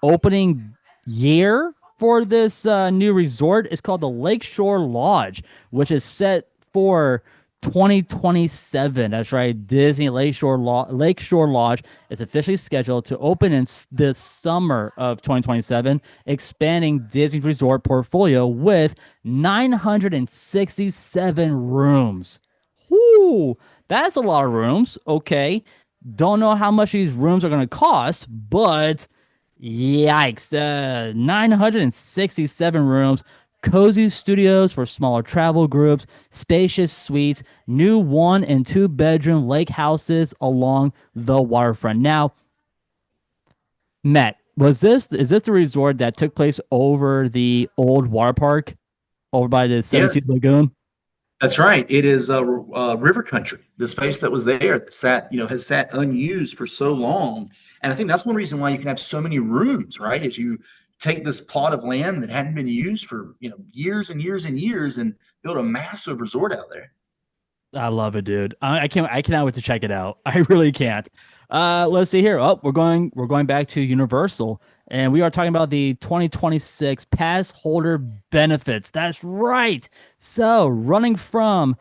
opening year for this new resort. It's called the Lakeshore Lodge, which is set for 2027. That's right. Disney Lakeshore Lodge is officially scheduled to open in the summer of 2027, expanding Disney's resort portfolio with 967 rooms. Whoo, that's a lot of rooms. Okay. Don't know how much these rooms are going to cost, but yikes. 967 rooms, cozy studios for smaller travel groups, spacious suites, new 1 and 2 bedroom lake houses along the waterfront. Now, Matt, is this the resort that took place over the old water park over by the Seven Seas Yes. Lagoon? That's right. It is river country. The space that was there that sat, has sat unused for so long. And I think that's one reason why you can have so many rooms, right? Is you take this plot of land that hadn't been used for, years and years and years and build a massive resort out there. I love it, dude. I can't. I cannot wait to check it out. I really can't. Let's see here. Oh, we're going back to Universal, and we are talking about the 2026 pass holder benefits. That's right. So running from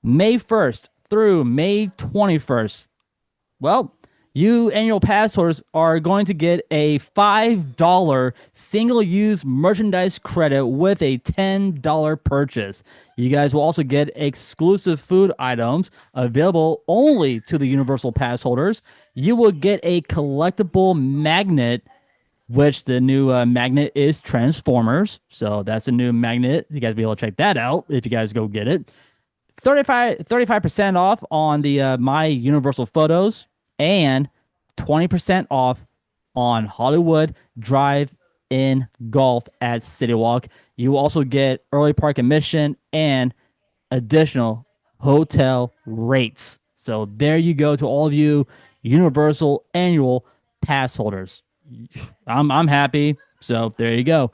May 1st through May 21st. Well, you annual pass holders are going to get a $5 single use merchandise credit with a $10 purchase. You guys will also get exclusive food items available only to the Universal Pass holders. You will get a collectible magnet, which the new magnet is Transformers. So that's a new magnet. You guys will be able to check that out if you guys go get it. 35% off on the My Universal Photos and 20% off on Hollywood Drive in Golf at City Walk. You will also get early park admission and additional hotel rates. So there you go to all of you Universal annual pass holders. I'm happy. So there you go.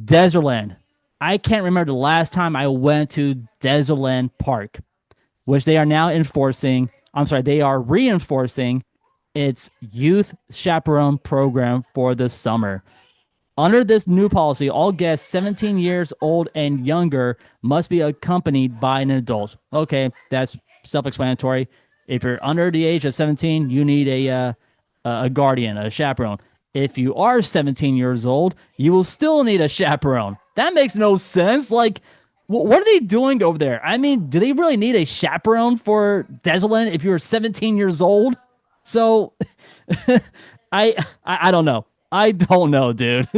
Desertland. I can't remember the last time I went to Desertland Park, which they are now enforcing. I'm sorry, they are reinforcing its youth chaperone program for the summer. Under this new policy, all guests 17 years old and younger must be accompanied by an adult. Okay, that's self-explanatory. If you're under the age of 17, you need a guardian, a chaperone. If you are 17 years old, you will still need a chaperone. That makes no sense. Like, what are they doing over there? I mean, do they really need a chaperone for Desolate if you're 17 years old? So, I don't know. I don't know, dude.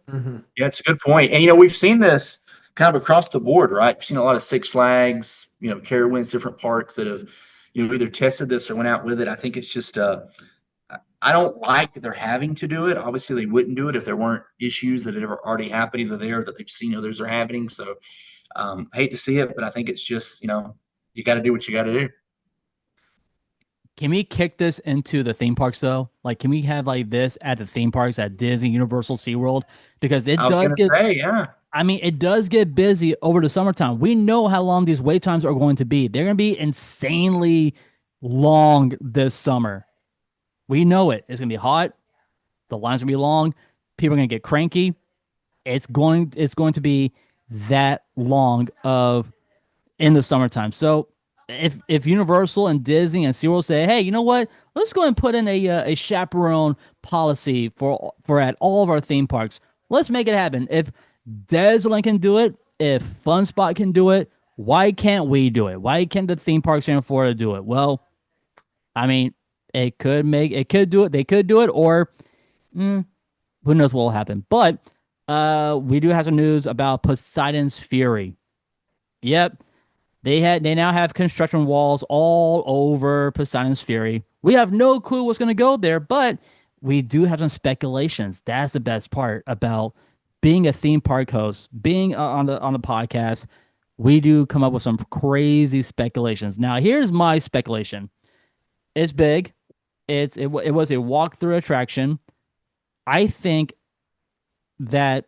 Mhm. Yeah, it's a good point. And we've seen this kind of across the board, right? We've seen a lot of Six Flags, Carowinds, different parks that have, either tested this or went out with it. I think it's just I don't like that they're having to do it. Obviously, they wouldn't do it if there weren't issues that had ever already happened either there or that they've seen others are happening. So hate to see it, but I think it's just, you got to do what you got to do. Can we kick this into the theme parks though? Like, can we have like this at the theme parks at Disney, Universal, SeaWorld? Because it I was does going to get say, yeah. I mean, it does get busy over the summertime. We know how long these wait times are going to be. They're going to be insanely long this summer. We know it. It's going to be hot. The lines are going to be long. People are going to get cranky. It's going to be that long of in the summertime. So if Universal and Disney and SeaWorld say, hey, you know what? Let's go and put in a chaperone policy for at all of our theme parks. Let's make it happen. If Desland can do it, if Fun Spot can do it, why can't we do it? Why can't the theme parks here in Florida do it? Well, I mean, it could do it. They could do it, or who knows what will happen. But we do have some news about Poseidon's Fury. Yep, they now have construction walls all over Poseidon's Fury. We have no clue what's going to go there, but we do have some speculations. That's the best part about being a theme park host, being on the podcast. We do come up with some crazy speculations. Now, here's my speculation. It's big. It was a walkthrough attraction. I think that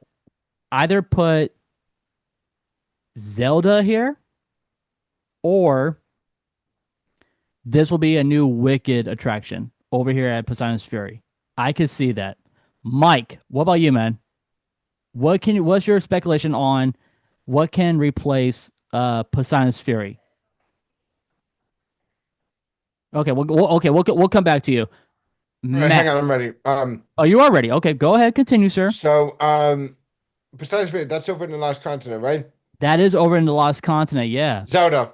either put Zelda here or this will be a new Wicked attraction over here at Poseidon's Fury. I could see that. Mike, what about you, man? What's your speculation on what can replace Poseidon's Fury? Okay, we'll come back to you. All right, hang Matt. on, I'm ready. Oh, you are ready. Okay, go ahead, continue, sir. So besides that's over in the last continent, right? That is over in the Lost Continent, yeah. Zelda.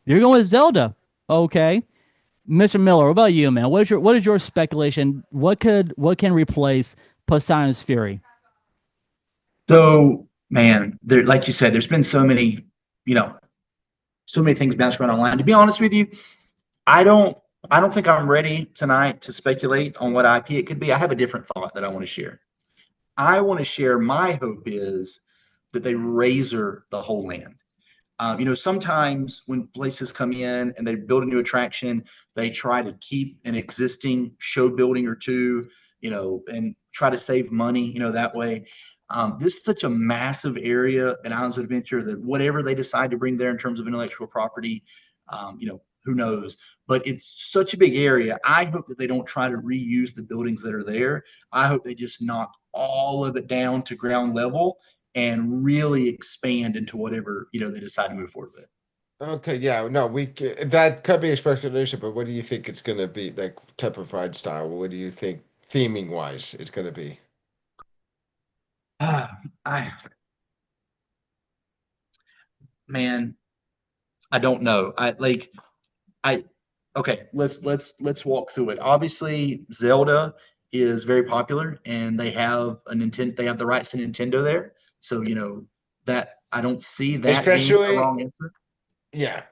You're going with Zelda. Okay. Mr. Miller, what about you, man? What is your speculation? What can replace Poseidon's Fury? So, man, there, like you said, there's been so many, you know, so many things bounced around online. To be honest with you, I don't, I don't think I'm ready tonight to speculate on what IP it could be. I have a different thought that I want to share. I want to share my hope is that they razor the whole land. Sometimes when places come in and they build a new attraction, they try to keep an existing show building or two, and try to save money, that way. This is such a massive area in Islands of Adventure that whatever they decide to bring there in terms of intellectual property, who knows? But it's such a big area. I hope that they don't try to reuse the buildings that are there. I hope they just knock all of it down to ground level and really expand into whatever they decide to move forward with. Okay, yeah, no, that could be a speculation, but what do you think it's gonna be like type of ride style? What do you think theming wise it's gonna be? Ah, I man, I don't know. I okay. Let's walk through it. Obviously, Zelda is very popular, and they have a Nintendo. They have the rights to Nintendo there, so that I don't see that being a Especially, wrong answer. yeah.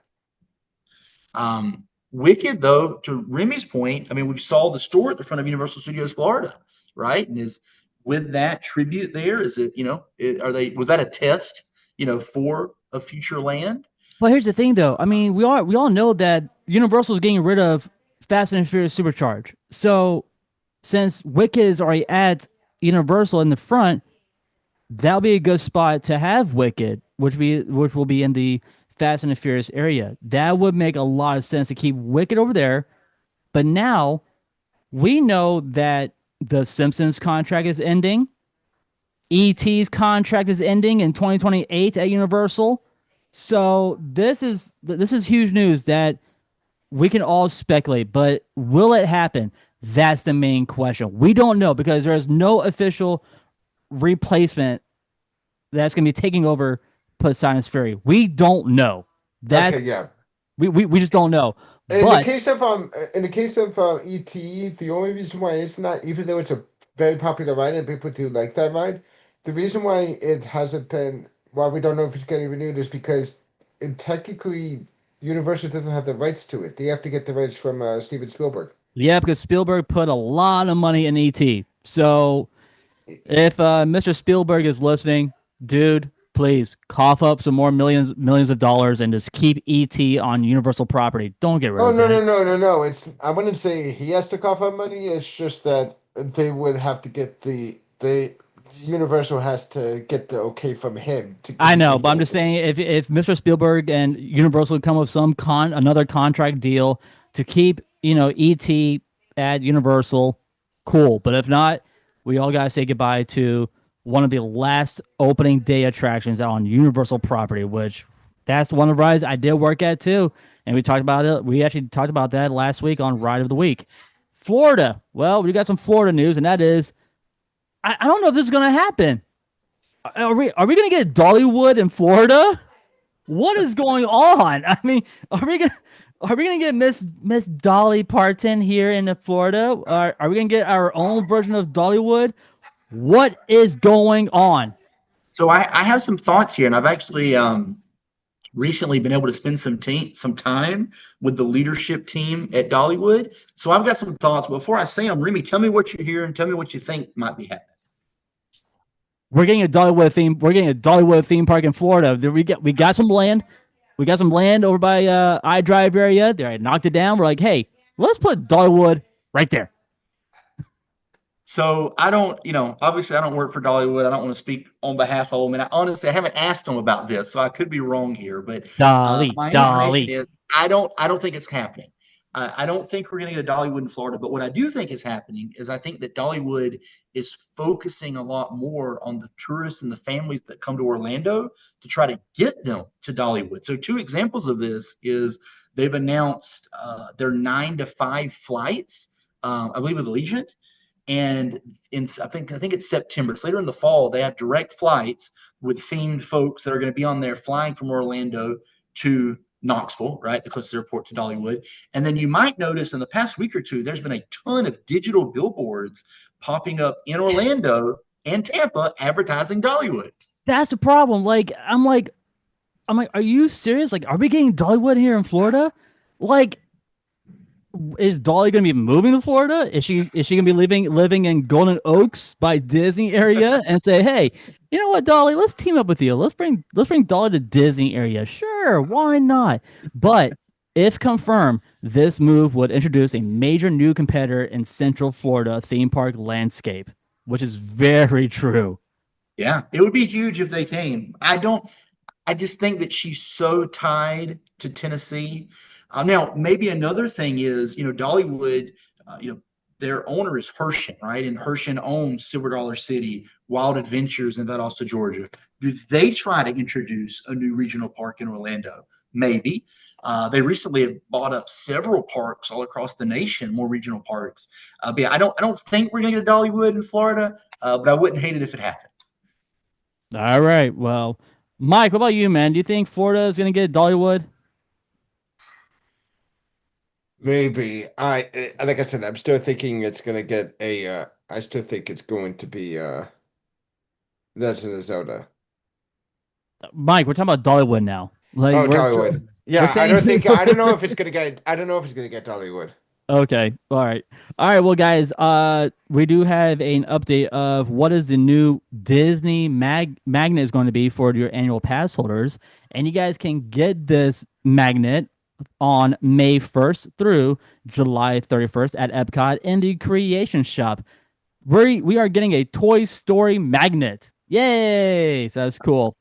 Wicked, though, to Remy's point, I mean, we saw the store at the front of Universal Studios Florida, right? And is with that tribute there, is it, was that a test, for a future land? But here's the thing, though. I mean, we all know that Universal is getting rid of Fast and Furious Supercharge. So since Wicked is already at Universal in the front, that'll be a good spot to have Wicked, which will be in the Fast and the Furious area. That would make a lot of sense to keep Wicked over there. But now we know that the Simpsons contract is ending. ET's contract is ending in 2028 at Universal. So this is huge news that we can all speculate, but will it happen? That's the main question. We don't know because there is no official replacement that's going to be taking over Poseidon's Fury. We don't know. Okay, That's yeah. we just don't know. In the But case of ET, the only reason why it's not, even though it's a very popular ride and people do like that ride, the reason why it hasn't been, why we don't know if it's getting renewed is because technically Universal doesn't have the rights to it. They have to get the rights from Steven Spielberg. yeah, because Spielberg put a lot of money in ET. So if Mr. Spielberg is listening, dude, please cough up some more millions of dollars and just keep ET on Universal property. Don't get rid Oh of no it. no no no no! It's I wouldn't say he has to cough up money. It's just that they would have to get Universal has to get the okay from him to I keep know, it but I'm here. just saying if Mr. Spielberg and Universal come with some another contract deal to keep ET at Universal, cool. But if not, we all gotta say goodbye to one of the last opening day attractions on Universal property, which that's one of the rides I did work at too, and we talked about it. We actually talked about that last week on Ride of the Week. Florida. Well, we got some Florida news, and that is I don't know if this is gonna happen. Are we gonna get Dollywood in Florida? What is going on? I mean, are we gonna get Miss Dolly Parton here in Florida? Are we gonna get our own version of Dollywood? What is going on? So I have some thoughts here, and I've actually recently been able to spend some time with the leadership team at Dollywood. So I've got some thoughts. Before I say them, Remy, tell me what you're hearing. Tell me what you think might be happening. We're getting a Dollywood theme. We're getting a Dollywood theme park in Florida. We got some land. We got some land over by iDrive area. They knocked it down. We're like, hey, let's put Dollywood right there. So I don't, obviously I don't work for Dollywood. I don't want to speak on behalf of them. And I honestly, I haven't asked them about this, so I could be wrong here. But Dolly, my information Dolly. is I don't think it's happening. I don't think we're going to get a Dollywood in Florida. But what I do think is happening is I think that Dollywood is focusing a lot more on the tourists and the families that come to Orlando to try to get them to Dollywood. So two examples of this is they've announced their 9 to 5 flights, I believe with Allegiant, and I think it's September. It's later in the fall. They have direct flights with themed folks that are going to be on there flying from Orlando to Knoxville, right, the closest airport to Dollywood. And then you might notice in the past week or two, there's been a ton of digital billboards popping up in Orlando and Tampa advertising Dollywood. That's the problem. I'm like, are you serious? Like, are we getting Dollywood here in Florida? Like, is Dolly gonna be moving to Florida? Is she gonna be living in Golden Oaks by Disney area and say, hey, you know what, Dolly, let's team up with you. Let's bring Dolly to Disney area. Sure, why not? But if confirmed, this move would introduce a major new competitor in Central Florida theme park landscape, which is very true. Yeah, it would be huge if they came. I just think that she's so tied to Tennessee. Now, maybe another thing is, Dollywood, their owner is Herschend, right? And Herschend owns Silver Dollar City, Wild Adventures in Valdosta, Georgia. Do they try to introduce a new regional park in Orlando? Maybe. They recently have bought up several parks all across the nation, more regional parks. But yeah, I don't think we're going to get a Dollywood in Florida, but I wouldn't hate it if it happened. All right. Well, Mike, what about you, man? Do you think Florida is gonna get Dollywood? Maybe like I said, I'm still thinking it's gonna get a. I still think it's going to be Legend of Zelda. Mike, we're talking about Dollywood now. Like Oh, we're Dollywood. we're Yeah, saying I don't know if it's gonna get. I don't know if it's gonna get Dollywood. okay. All right. Well, guys, we do have an update of what is the new Disney magnet is going to be for your annual pass holders, and you guys can get this magnet on May 1st through July 31st at Epcot in the Creation Shop. We are getting a Toy Story magnet. Yay! So that's cool.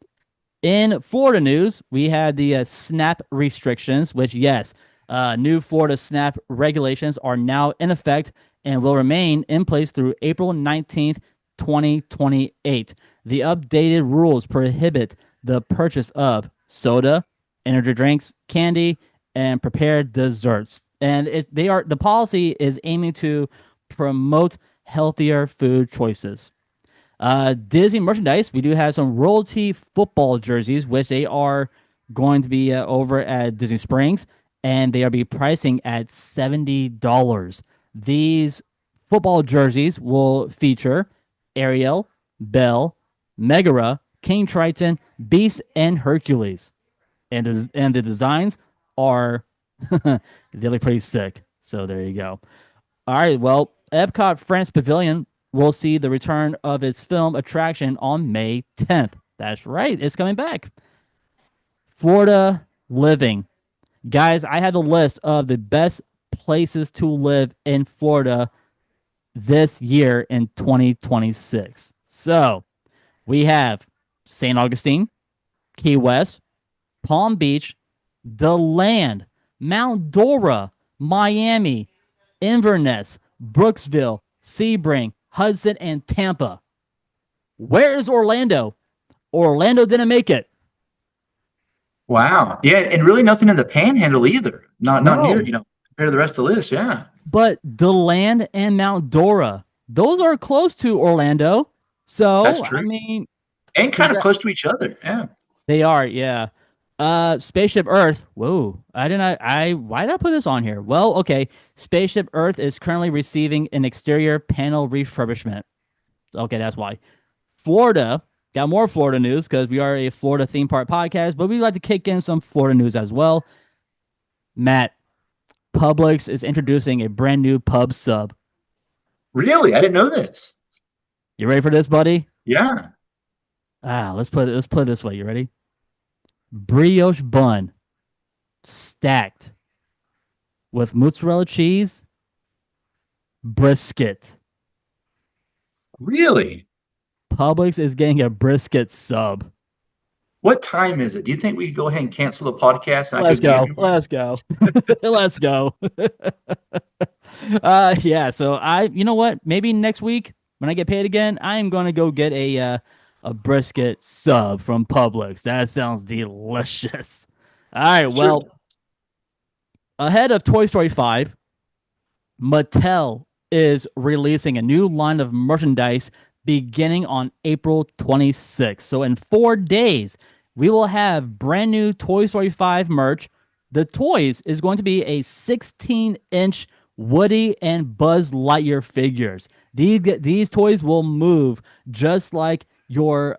In Florida news, we had the SNAP restrictions, which, yes, new Florida SNAP regulations are now in effect and will remain in place through April 19th, 2028. The updated rules prohibit the purchase of soda, energy drinks, candy, and prepared desserts. And the policy is aiming to promote healthier food choices. Disney merchandise. We do have some royalty football jerseys, which they are going to be over at Disney Springs, and they are be pricing at $70. These football jerseys will feature Ariel, Belle, Megara, King Triton, Beast, and Hercules, and the designs are they look pretty sick. So there you go. All right. Well, Epcot France Pavilion will see the return of its film attraction on May 10th. That's right. It's coming back. Florida living. Guys, I have a list of the best places to live in Florida this year in 2026. So We have St. Augustine, Key West, Palm Beach, DeLand, Mount Dora, Miami, Inverness, Brooksville, Sebring, Hudson, and Tampa. Where is Orlando? Orlando didn't make it. Wow. Yeah, and really nothing in the Panhandle either. Not near, No, compared to the rest of the list. Yeah, but DeLand and Mount Dora, those are close to Orlando. that's So, I true. mean, And kind of congr- close to each other. Yeah. they are, yeah. Spaceship Earth. Whoa, I didn't. Why did I put this on here? Well, okay. Spaceship Earth is currently receiving an exterior panel refurbishment. Okay, that's why. Florida got more Florida news because we are a Florida theme park podcast, but we like to kick in some Florida news as well. Matt, Publix is introducing a brand new pub sub. Really? I didn't know this. You ready for this, buddy? Yeah. Let's put it this way. You ready? Brioche bun stacked with mozzarella cheese, brisket. Really? Publix is getting a brisket sub. What time is it? Do you think we could go ahead and cancel the podcast and I Let's could get go. me one? Let's go. Let's go. Yeah. So you know what? Maybe next week when I get paid again, I am gonna go get a brisket sub from Publix. That sounds delicious. All right. Sure. Well, ahead of Toy Story 5, Mattel is releasing a new line of merchandise beginning on April 26th. So in 4 days, we will have brand new Toy Story 5 merch. The toys is going to be a 16-inch Woody and Buzz Lightyear figures. These toys will move just like your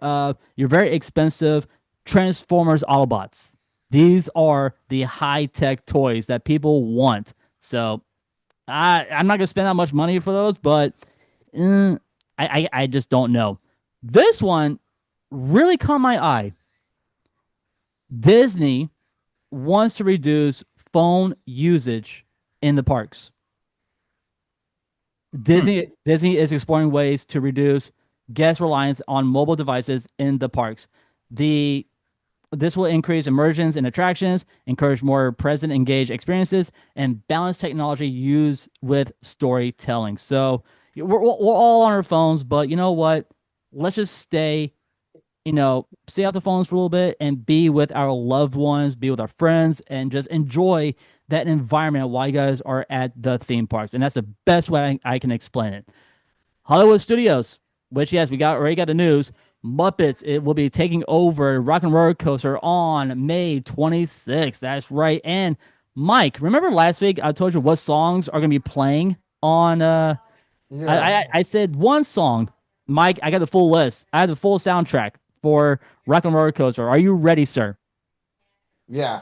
very expensive Transformers Autobots. These are the high-tech toys that people want. So I'm not gonna spend that much money for those, but uh, I just don't know. This one really caught my eye. Disney wants to reduce phone usage in the parks. Hmm. Disney is exploring ways to reduce guest reliance on mobile devices in the parks. The This will increase immersions in attractions, encourage more present, engaged experiences, and balance technology use with storytelling. So we're all on our phones, but you know what? Let's just stay off the phones for a little bit and be with our loved ones, be with our friends, and just enjoy that environment while you guys are at the theme parks. And that's the best way I can explain it. Hollywood Studios, which yes, we already got the news. Muppets, it will be taking over Rock and Roller Coaster on May 26th. That's right. And Mike, remember last week I told you what songs are going to be playing on Yeah. I said one song. Mike, I got the full list. I have the full soundtrack for Rock and Roller Coaster. Are you ready, sir? Yeah.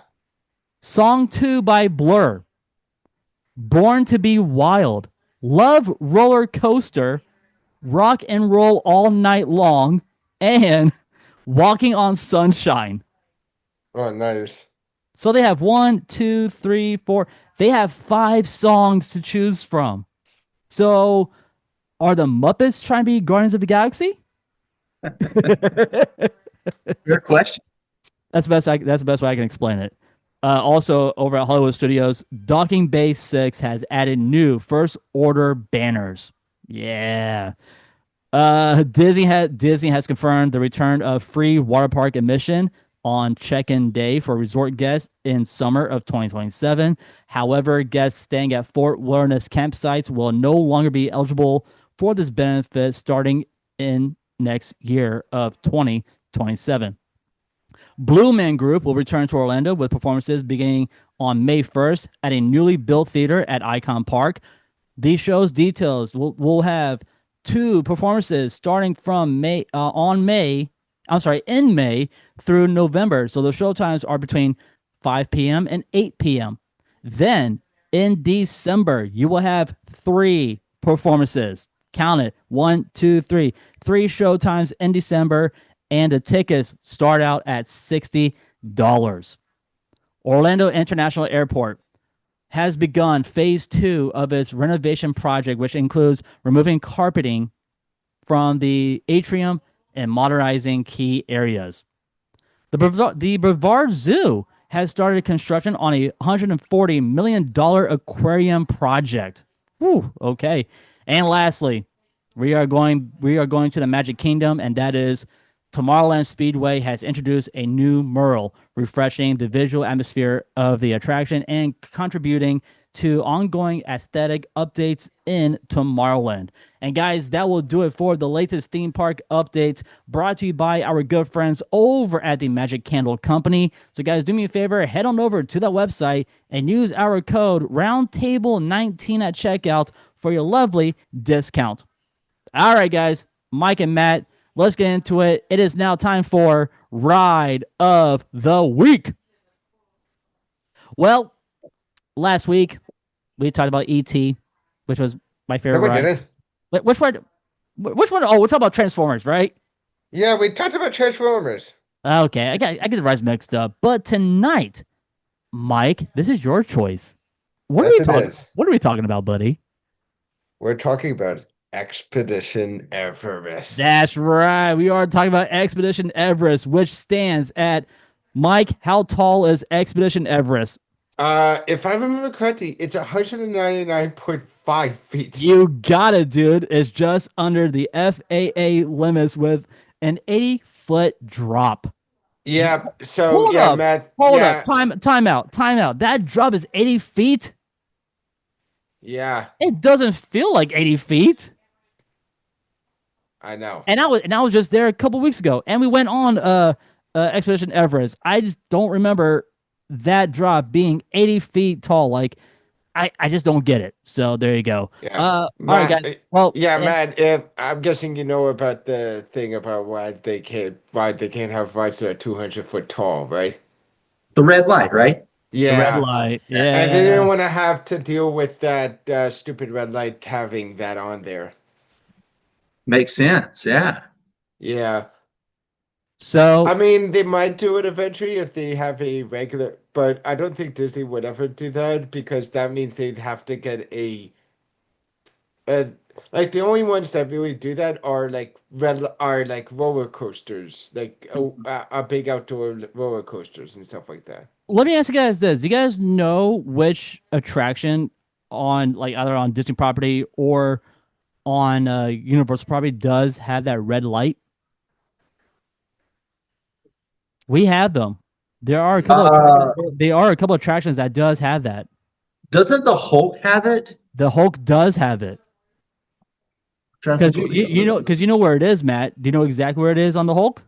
Song 2 by Blur. Born to be Wild. Love Roller Coaster. Rock and Roll All Night Long, and Walking on Sunshine. Oh, nice. So they have one, two, three, four. They have 5 songs to choose from. So are the Muppets trying to be Guardians of the Galaxy? Fair question. That's the best way I can explain it. Also, over at Hollywood Studios, Docking Bay 6 has added new first order banners. Yeah. Disney has confirmed the return of free water park admission on check-in day for resort guests in summer of 2027. However, guests staying at Fort Wilderness campsites will no longer be eligible for this benefit starting in next year of 2027. Blue Man Group will return to Orlando with performances beginning on May 1st at a newly built theater at Icon Park. These shows details will have 2 performances starting from in May through November. So the show times are between 5 p.m. and 8 p.m. Then in December, you will have 3 performances. Count it. One, two, three. 3 show times in December, and the tickets start out at $60. Orlando International Airport has begun phase 2 of its renovation project, which includes removing carpeting from the atrium and modernizing key areas. The Brevard Zoo has started construction on a $140 million aquarium project. Whew, okay. And lastly, we are going to the Magic Kingdom, and that is Tomorrowland Speedway has introduced a new mural, refreshing the visual atmosphere of the attraction and contributing to ongoing aesthetic updates in Tomorrowland. And guys, that will do it for the latest theme park updates brought to you by our good friends over at the Magic Candle Company. So guys, do me a favor, head on over to that website and use our code Roundtable19 at checkout for your lovely discount. All right, guys, Mike and Matt, let's get into it. It is now time for Ride of the Week. Well, last week we talked about ET, which was my No, favorite we ride. didn't. Which one? Which one? Oh, we're talking about Transformers, right? Yeah, we talked about Transformers. Okay, I get the rides mixed up. But tonight, Mike, this is your choice. What are Yes, we it talking? is. What are we talking about, buddy? We're talking about Expedition Everest. That's right. We are talking about Expedition Everest, which stands at Mike. How tall is Expedition Everest? If I remember correctly, it's 199.5 feet. You got it, dude. It's just under the FAA limits with an 80-foot drop. Yeah, so Hold yeah, up. Matt, Hold up. yeah, Time out. Time out. That drop is 80 feet. yeah, It doesn't feel like 80 feet. I know. And I was just there a couple weeks ago, and we went on Expedition Everest. I just don't remember that drop being 80 feet tall. Like I just don't get it. So there you go. Yeah, All right, guys. Matt, Well, yeah, Matt, if I'm guessing you know about the thing about why they can't have rides that are 200 foot tall, right? The red light, right? the red Yeah, light. and they didn't Yeah. want to have to deal with that stupid red light having that on there. Makes sense. Yeah. Yeah. I So mean, they might do it eventually if they have a regular, but I don't think Disney would ever do that because that means they'd have to get a like the only ones that really do that are like roller coasters, like a big outdoor roller coasters and stuff like that. let me ask you guys this: do you guys know which attraction on like either on Disney property or on Universal property does have that red light? We have them. There are a couple of Uh, there are a couple of attractions that does have that. doesn't the Hulk have it? The Hulk does have it trying to because think what the other. you know where it is, Matt. Do you know exactly where it is on the Hulk?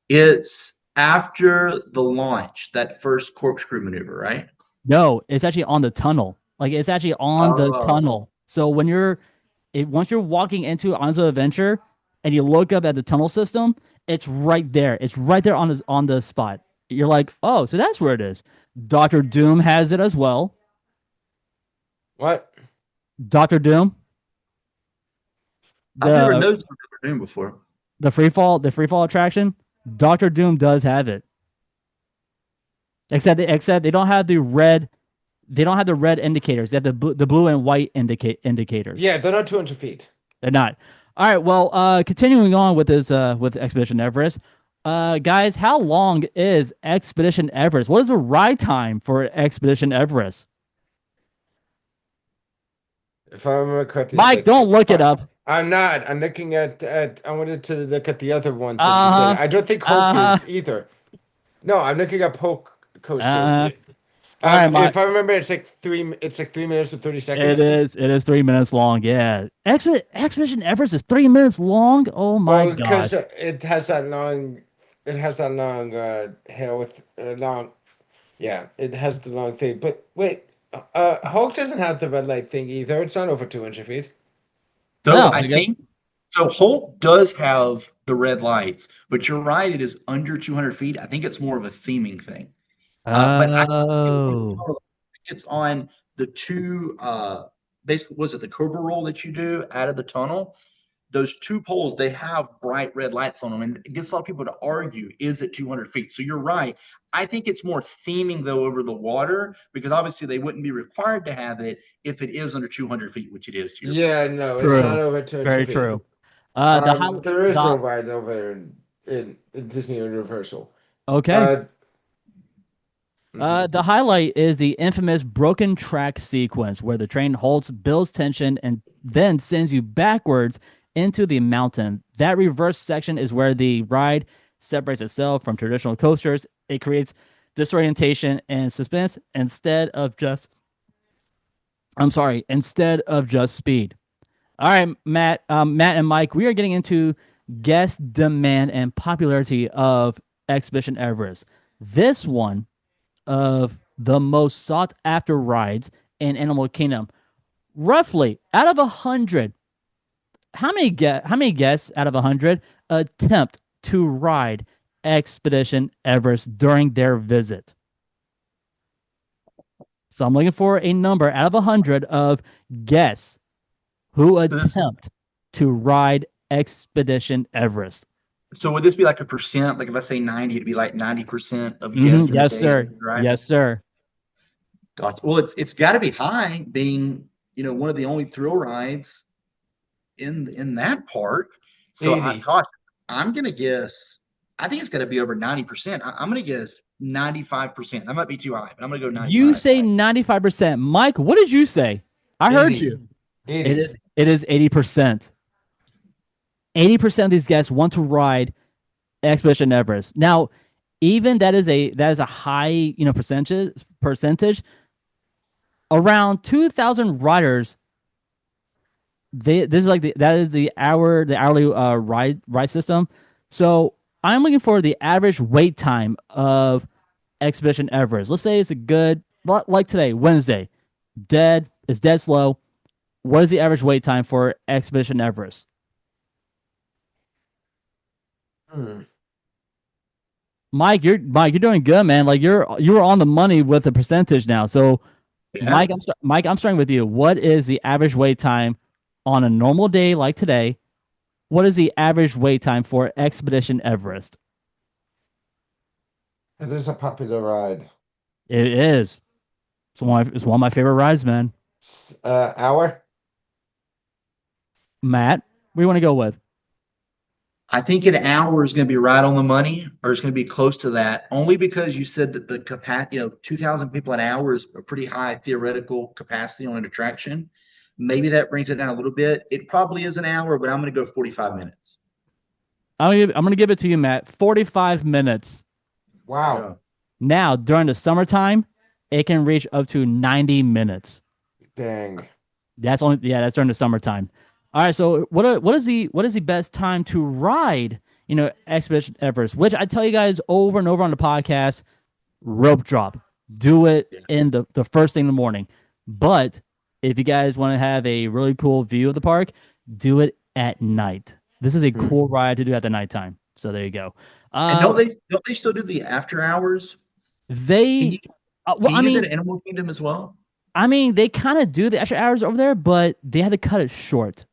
It's after the launch, that first corkscrew maneuver, right? No, it's actually on the tunnel. Like it's actually on the Oh, tunnel. So once you're walking into Onzo Adventure and you look up at the tunnel system, it's right there. It's right there on the spot. You're like, oh, so that's where it is. Doctor Doom has it as well. What? Doctor Doom, I've never the noticed what they were doing before. the free fall attraction, Doctor Doom does have it. Except they don't have the red. They don't have the red indicators. They have the blue and white indicators. Yeah, they're not 200 feet. They're not. All right. Well, continuing on with this with Expedition Everest, guys, how long is Expedition Everest? What is the ride time for Expedition Everest? If I remember correctly, it's Mike, like don't look it five. up. I'm not. I'm looking at. I wanted to look at the other ones that you said. Uh huh. I don't think Hulk Uh is either. No, I'm looking up Hulk huh. coaster. All right, Mike. If I remember, it's like 3 minutes and 30 It seconds. is. It is 3 minutes long. Yeah. Expedition Everest is 3 minutes long. Oh my Well, god. because it has that long hair with long, yeah, it has the long thing. But wait, Hulk doesn't have the red light thing either. It's not over 200 feet. So No, I I guess. think so. Hulk does have the red lights, but you're right. It is under 200 feet. I think it's more of a theming thing. But I think Oh. it's on the two. Basically, was it the Cobra roll that you do out of the tunnel? Those two poles, they have bright red lights on them, and it gets a lot of people to argue: is it 200 feet? So you're right. I think it's more theming though over the water because obviously they wouldn't be required to have it if it is under 200 feet, which it is to your point. Yeah, no, it's not True. over 200 Very feet. true. The high, There is no the ride over there in Disney Universal. okay. Uh, mhm. The highlight is the infamous broken track sequence where the train halts, builds tension, and then sends you backwards into the mountain. That reverse section is where the ride separates itself from traditional coasters. It creates disorientation and suspense instead of just speed. All right, Matt and Mike, we are getting into guest demand and popularity of Expedition Everest. This one of the most sought after rides in Animal Kingdom. Roughly out of 100, how many guests out of 100 attempt to ride Expedition Everest during their visit? So I'm looking for a number out of 100 of guests who So this, attempt to ride Expedition Everest. so would this be like a percent? Like if I say 90, it'd be like 90% of guests in a Yes, day, sir. right? Yes, sir. Gotcha. Well, it's got to be high, being one of the only thrill rides in that park. So Eighty. gosh, I'm gonna guess. I think it's got to be over 90%. I'm gonna guess 95%. That might be too high, but I'm gonna go You 95. say 95%. Mike, what did you say? I heard 80. you. It 80. is it is 80%. 80% of these guests want to ride Expedition Everest. Now, even that is a high, percentage. Around 2,000 riders. This is like that is the hourly ride system. So I'm looking for the average wait time of Expedition Everest. Let's say it's a good, like today, Wednesday. Dead slow. What is the average wait time for Expedition Everest? Hmm. Mike, you're doing good, man. Like you were on the money with the percentage now. So Yeah. Mike, I'm starting with you. What is the average wait time on a normal day like today? What is the average wait time for Expedition Everest? It is a popular ride. It is. It's one of my favorite rides, man. Hour? Matt, what do you want to go with? I think an hour is going to be right on the money, or it's going to be close to that, only because you said that the capacity, 2,000 people an hour is a pretty high theoretical capacity on an attraction. Maybe that brings it down a little bit. It probably is an hour, but I'm going to go 45 minutes. I'm gonna give it to you, Matt. 45 minutes. Wow. Yeah. Now, during the summertime, it can reach up to 90 minutes. Dang. That's during the summertime. All right, so what is the best time to ride, Expedition Everest, which I tell you guys over and over on the podcast, rope drop. Do it Yeah. in the first thing in the morning. But if you guys want to have a really cool view of the park, do it at night. This is a Hmm. cool ride to do at the nighttime. So there you go. And Uh, don't they still do the after hours? Can they, you well, can you do that at Animal Kingdom as well? they kind of do the extra hours over there, but they had to cut it short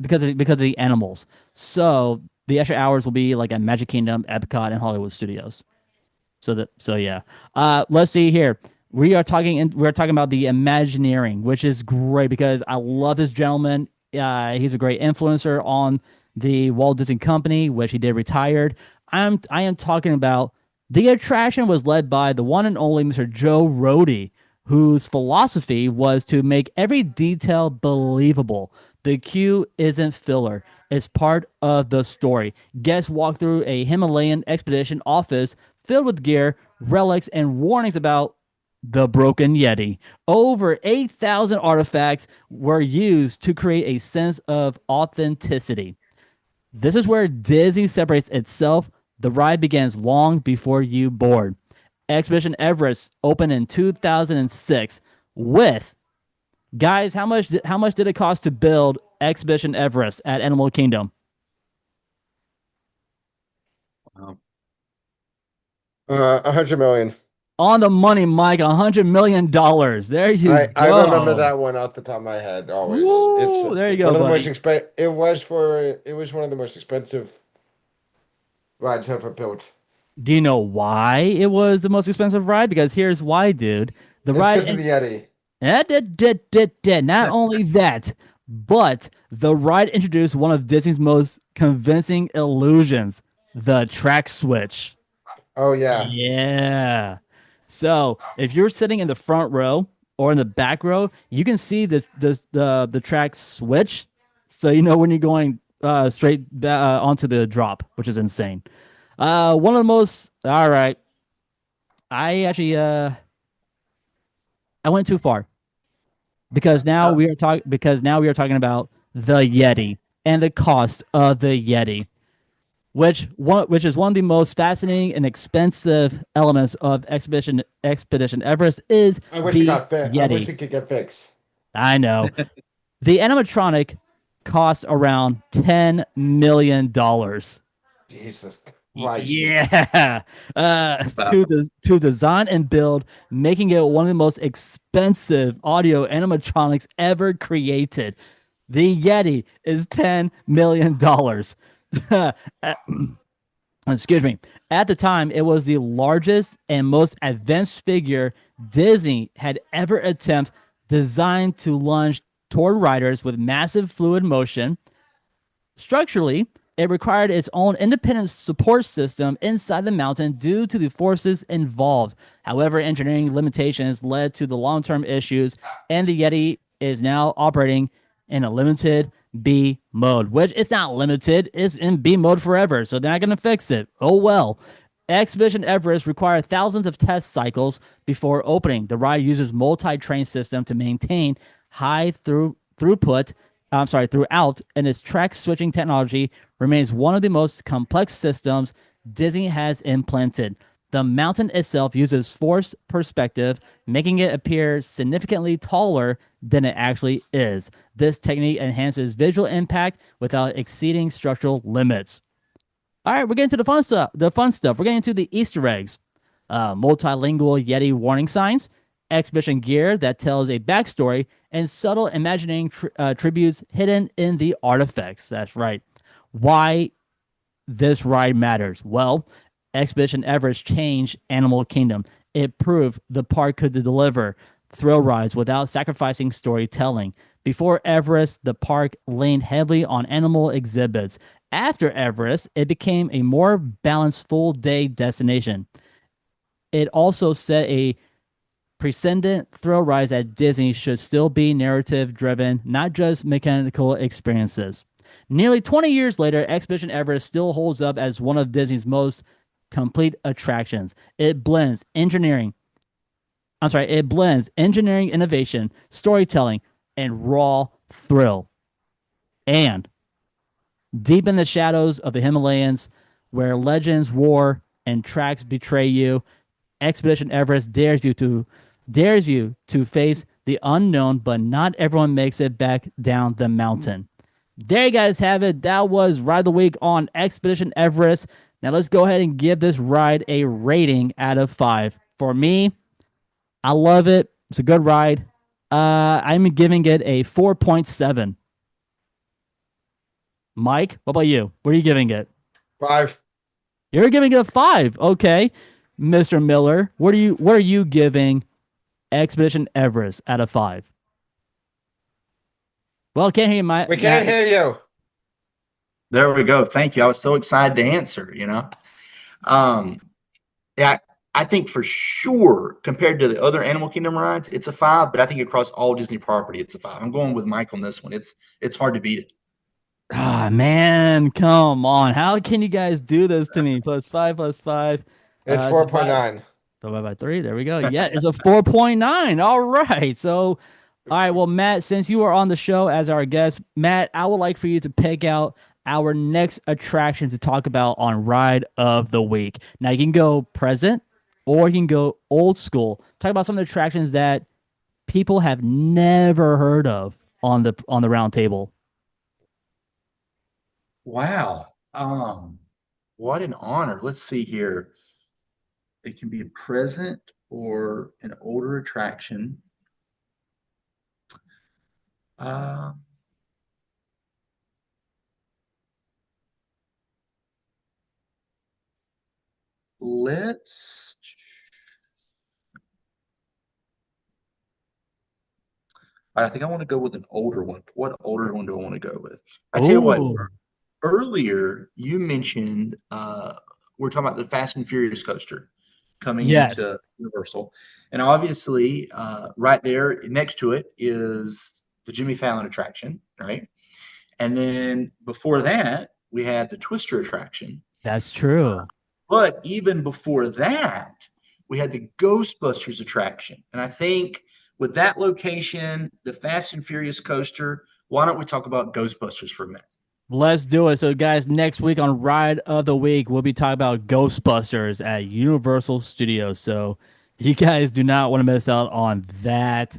because of the animals. So the extra hours will be like at Magic Kingdom, Epcot, and Hollywood Studios. So yeah. Let's see here. We're talking about the Imagineering, which is great because I love this gentleman. He's a great influencer on the Walt Disney Company, which he did retired. I am talking about the attraction was led by the one and only Mr. Joe Rohde, whose philosophy was to make every detail believable. The queue isn't filler. It's part of the story. Guests walk through a Himalayan expedition office filled with gear, relics, and warnings about the broken Yeti. Over 8,000 artifacts were used to create a sense of authenticity. This is where Disney separates itself. The ride begins long before you board. Expedition Everest opened in 2006 with guys, how much did it cost to build Expedition Everest at Animal Kingdom? Um, 100 million. On the money, Mike, $100 million. There you I remember go. that one off the top of my head always. It's Woo! There you go, one of the most buddy. expensive. It was one of the most expensive rides ever built. Do you know why it was the most expensive ride? Because here's why, dude. The It's ride because of in the Yeti. Not only that, but the ride introduced one of Disney's most convincing illusions, the track switch. Oh yeah. Yeah. So if you're sitting in the front row or in the back row, you can see the track switch, so you know when you're going straight onto the drop, which is insane. One of the most. All right, I actually I went too far because now we are talking about the Yeti and the cost of the Yeti, which is one of the most fascinating and expensive elements of Expedition Everest is I wish it the got fit. I wish Yeti. it could get fixed. I know. The animatronic cost around $10 million. Jesus Christ. Yeah, Wow. to design and build, making it one of the most expensive audio animatronics ever created. The Yeti is $10 million. Excuse me. At the time, it was the largest and most advanced figure Disney had ever attempted, designed to lunge toward riders with massive fluid motion. Structurally, it required its own independent support system inside the mountain due to the forces involved. However, engineering limitations led to the long term issues, and the Yeti is now operating in a limited B mode, which it's not limited, it's in B mode forever, so they're not going to fix it. Oh well. Expedition Everest required thousands of test cycles before opening. The ride uses multi-train system to maintain high throughput. I'm sorry, throughout, and its track switching technology remains one of the most complex systems Disney has implanted. The mountain itself uses forced perspective, making it appear significantly taller than it actually is. This technique enhances visual impact without exceeding structural limits. All right, we're getting to the fun stuff. The fun stuff. We're getting into the Easter eggs. Multilingual Yeti warning signs, exhibition gear that tells a backstory, and subtle imagining tributes hidden in the artifacts. That's right. Why this ride matters? Well, Expedition Everest changed Animal Kingdom. It proved the park could deliver thrill rides without sacrificing storytelling. Before Everest, the park leaned heavily on animal exhibits. After Everest, it became a more balanced full day destination. It also set a precedent. Thrill rides at Disney should still be narrative driven, not just mechanical experiences. Nearly 20 years later, Expedition Everest still holds up as one of Disney's most complete attractions. It blends engineering innovation, storytelling, and raw thrill. And deep in the shadows of the Himalayas, where legends roar and tracks betray you, Expedition Everest dares you to face the unknown, but not everyone makes it back down the mountain. There you guys have it. That was Ride of the Week on Expedition Everest. Now let's go ahead and give this ride a rating out of 5. For me, I love it. It's a good ride. I'm giving it a 4.7. Mike, what about you? What are you giving it? 5. You're giving it a 5. Okay. Mr. Miller, what are you giving Expedition Everest out of 5? Well, can't hear you, We can't Matt. hear you. There we go. Thank you. I was so excited to answer. Um, yeah, I think for sure compared to the other Animal Kingdom rides, it's a 5, but I think across all Disney property, it's a 5. I'm going with Mike on this one. It's hard to beat it. Ah, man, come on. How can you guys do this to me? Plus five. It's Divide 4.9. by 3. There we go. Yeah, it's a 4.9. All right. So, all right. Well, Matt, since you are on the show as our guest, Matt, I would like for you to pick out our next attraction to talk about on Ride of the Week. Now, you can go present or you can go old school. Talk about some of the attractions that people have never heard of on the round table. Wow. What an honor. Let's see here. It can be a present or an older attraction. Uh, let's. I think I want to go with an older one. What older one do I want to go with? I tell you what, Oh. earlier you mentioned we're talking about the Fast and Furious coaster coming Yes, into Universal, and obviously right there next to it is the Jimmy Fallon attraction, right? And then before that we had the Twister attraction. that's true. But even before that, we had the Ghostbusters attraction. And I think with that location, the Fast and Furious coaster, why don't we talk about Ghostbusters for a minute? Let's do it. So, guys, next week on Ride of the Week, we'll be talking about Ghostbusters at Universal Studios. So, you guys do not want to miss out on that,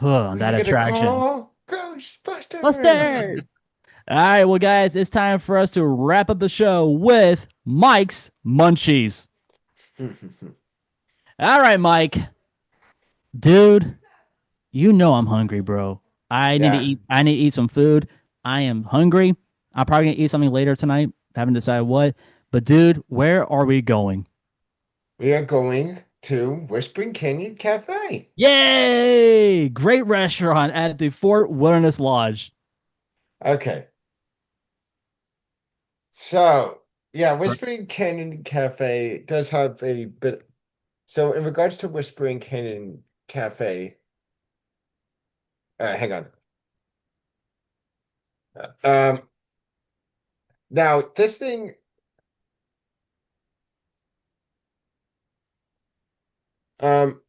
We're that gonna attraction. call Ghostbusters. Busters! All right, well, guys, it's time for us to wrap up the show with Mike's Munchies. All right, Mike, dude, you know I'm hungry, bro. I need to Yeah, eat. I need to eat some food. I am hungry. I'm probably gonna eat something later tonight. Haven't decided what. But dude, where are we going? we are going to Whispering Canyon Cafe. Yay! Great restaurant at the Fort Wilderness Lodge. Okay, so yeah, Whispering Canyon Cafe does have a bit. So in regards to Whispering Canyon Cafe, hang on. Um, now this thing, um,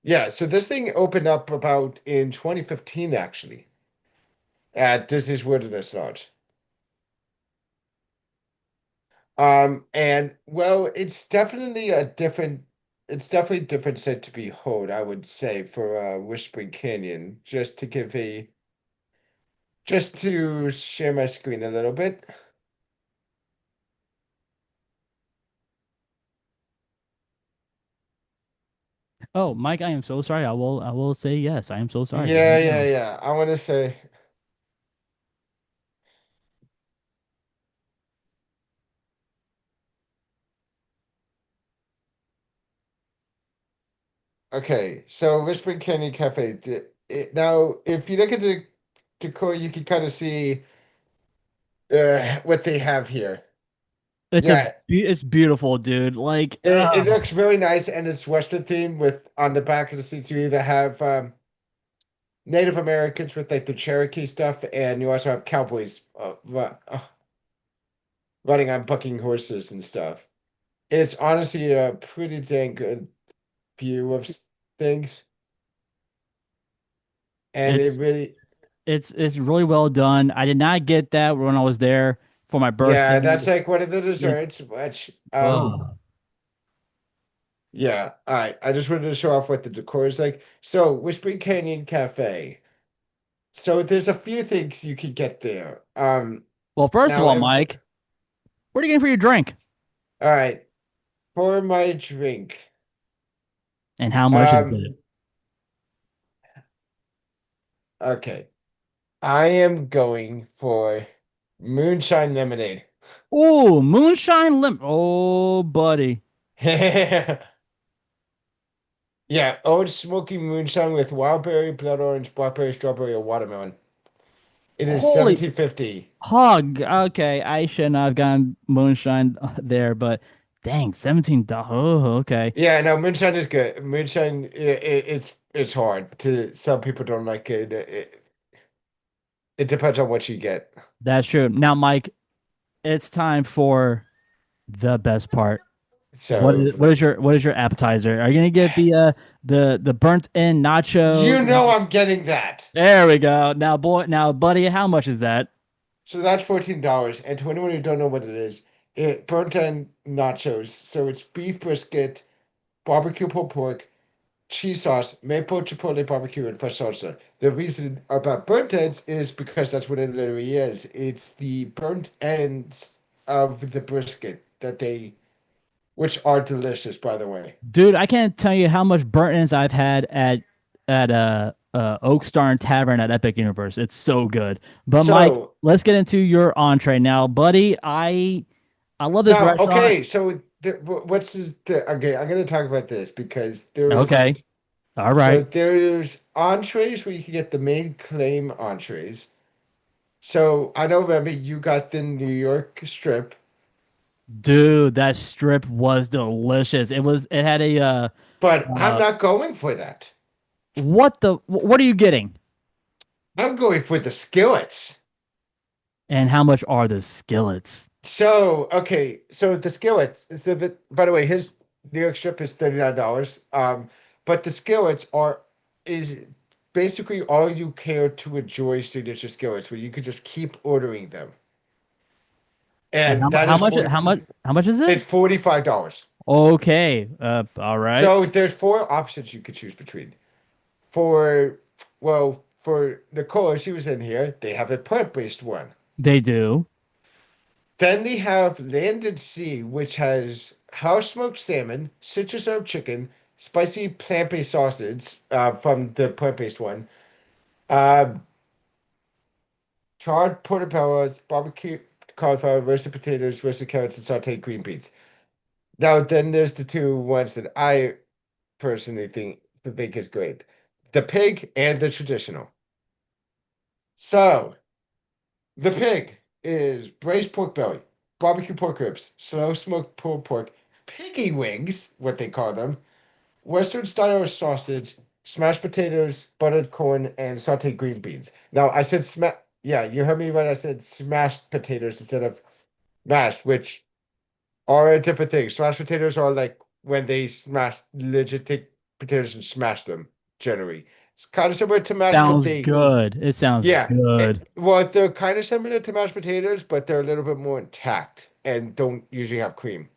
yeah, so this thing opened up about in 2015 actually at Disney's Wilderness Lodge. And well, it's definitely a different sight to behold, I would say, for Whispering Canyon, just to share my screen a little bit. Oh, Mike, I am so sorry. I will say yes. I am so sorry. Here Yeah, we yeah, go. yeah. I want to say, okay, so Whispering Canyon Cafe. Now, if you look at the decor, you can kind of see what they have here. Yeah, It's beautiful, dude. Like, it looks very nice, and it's Western themed with on the back of the seats you either have Native Americans with like the Cherokee stuff, and you also have cowboys running on bucking horses and stuff. It's honestly a pretty dang good view of things, and it it's really, it's really well done. I did not get that when I was there for my yeah, that's birthday. like one of the It's desserts. Which, oh, yeah, all right. I just wanted to show off what the decor is like. So, Whispering Canyon Cafe. So, there's a few things you can get there. well, first of Now, all, Mike, what are you getting for your drink? all right, for my drink. And how much is Um, it? okay. I am going for moonshine lemonade. Oh, moonshine lim. Oh, buddy. Yeah, old smoky moonshine with wild berry, blood orange, blackberry, strawberry, or watermelon. It is Holy 1750. hog. Okay, I should not have gotten moonshine there, but dang, $17. Oh, okay. Yeah, no, moonshine is good. Moonshine, it's hard to. Some people don't like it. It depends on what you get. That's true. Now, Mike, it's time for the best part. So, What is your appetizer? Are you gonna get the burnt end nacho? you know I'm getting that. There we go. Now, buddy, how much is that? So that's $14. And to anyone who don't know what it is, it burnt end nachos. So it's beef brisket, barbecue pulled pork, cheese sauce, maple chipotle barbecue, and fresh salsa. The reason about burnt ends is because that's what it literally is. It's the burnt ends of the brisket which are delicious, by the way. Dude, I can't tell you how much burnt ends I've had at Oak Star and Tavern at Epic Universe. It's so good. But Mike, So let's get into your entree now, buddy. I love this now, restaurant. okay, so okay, I'm going to talk about this because there's Okay, all so right. there's entrees where you can get the main claim entrees. So I know, remember, you got the New York strip, Dude, that strip was delicious. It had a but I'm uh not going for that. what are you getting? I'm going for the skillets. And how much are the skillets? So, okay, so the skillets, so the by the way, his New York strip is $39. But the skillets are is basically all you care to enjoy signature skillets where you could just keep ordering them. And And that is 40 how much is it? it's $45. Okay. All right. So there's four options you could choose between. For well, for Nicole, she was in here, they have a plant-based one. They do. Then they have Land and Sea, which has house smoked salmon, citrus herb chicken, spicy plant-based sausage from the plant-based one, uh, charred portobellos, barbecue cauliflower, roasted potatoes, roasted carrots, and sauteed green beans. Now, then there's the two ones that I personally think is great: the pig and the traditional. So the pig is braised pork belly, barbecue pork ribs, slow smoked pulled pork, piggy wings, what they call them, Western style sausage, smashed potatoes, buttered corn, and sauteed green beans. Now I said yeah, you heard me right. I said smashed potatoes instead of mashed, which are a different thing. Smashed potatoes are like when they smash legit take potatoes and smash them. Generally, it's kind of similar to mashed, but Sounds they good. It sounds yeah. good. Well, they're kind of similar to mashed potatoes, but they're a little bit more intact and don't usually have cream.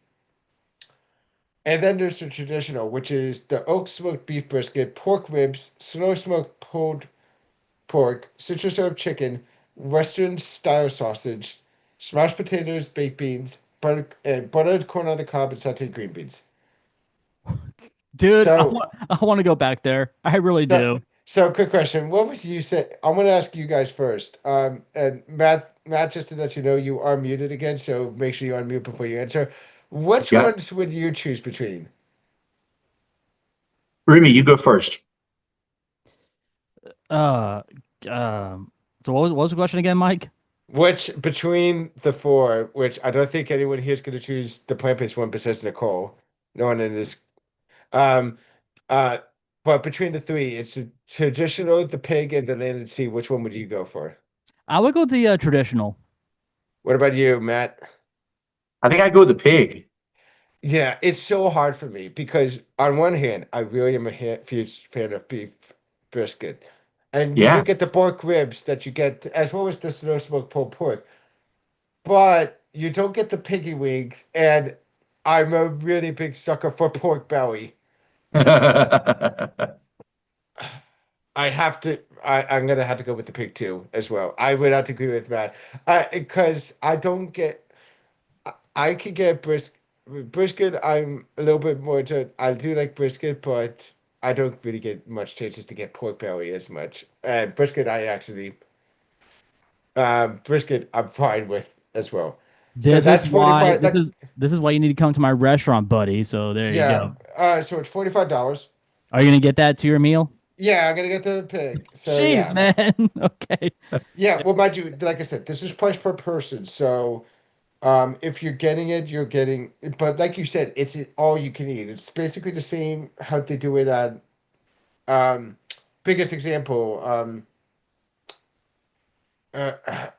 And then there's the traditional, which is the oak smoked beef brisket, pork ribs, slow smoked pulled pork, citrus herb chicken, Western style sausage, smashed potatoes, baked beans, buttered corn on the cob, and sauteed green beans. Dude, So, I want to go back there. I really so, do. so, quick question: what would you say? I'm going to ask you guys first. And Matt, just to let you know, you are muted again, so make sure you unmute before you answer. Which Got ones would you choose between? Remy, you go first. Uh, so what was the question again, Mike? Which between the four, which I don't think anyone here is going to choose the plant-based one besides Nicole. No one in this. Um, uh, but between the three, it's the traditional, the pig, and the land and sea. Which one would you go for? I would go with the traditional. What about you, Matt? I think I go with the pig. Yeah, it's so hard for me because on one hand, I really am a huge fan of beef brisket, and you do Yeah. get the pork ribs that you get as well as the snow smoked pulled pork. But you don't get the piggy wings, and I'm a really big sucker for pork belly. I have to. I'm gonna have to go with the pig too as well. I would have to agree with that. Because I don't get. I can get brisket. I'm a little bit more to. I do like brisket, but I don't really get much chances to get pork belly as much. And brisket, I actually brisket, I'm fine with as well. So that's 45. Like This is why you need to come to my restaurant, buddy. So there you yeah. go. So it's $45. Are you gonna get that to your meal? Yeah, I'm gonna get the pig. So Jeez, yeah. man. Okay. Yeah, well, mind you, like I said, this is price per person. So if you're getting it, you're getting but like you said, it's all you can eat. It's basically the same how they do it at um biggest example, uh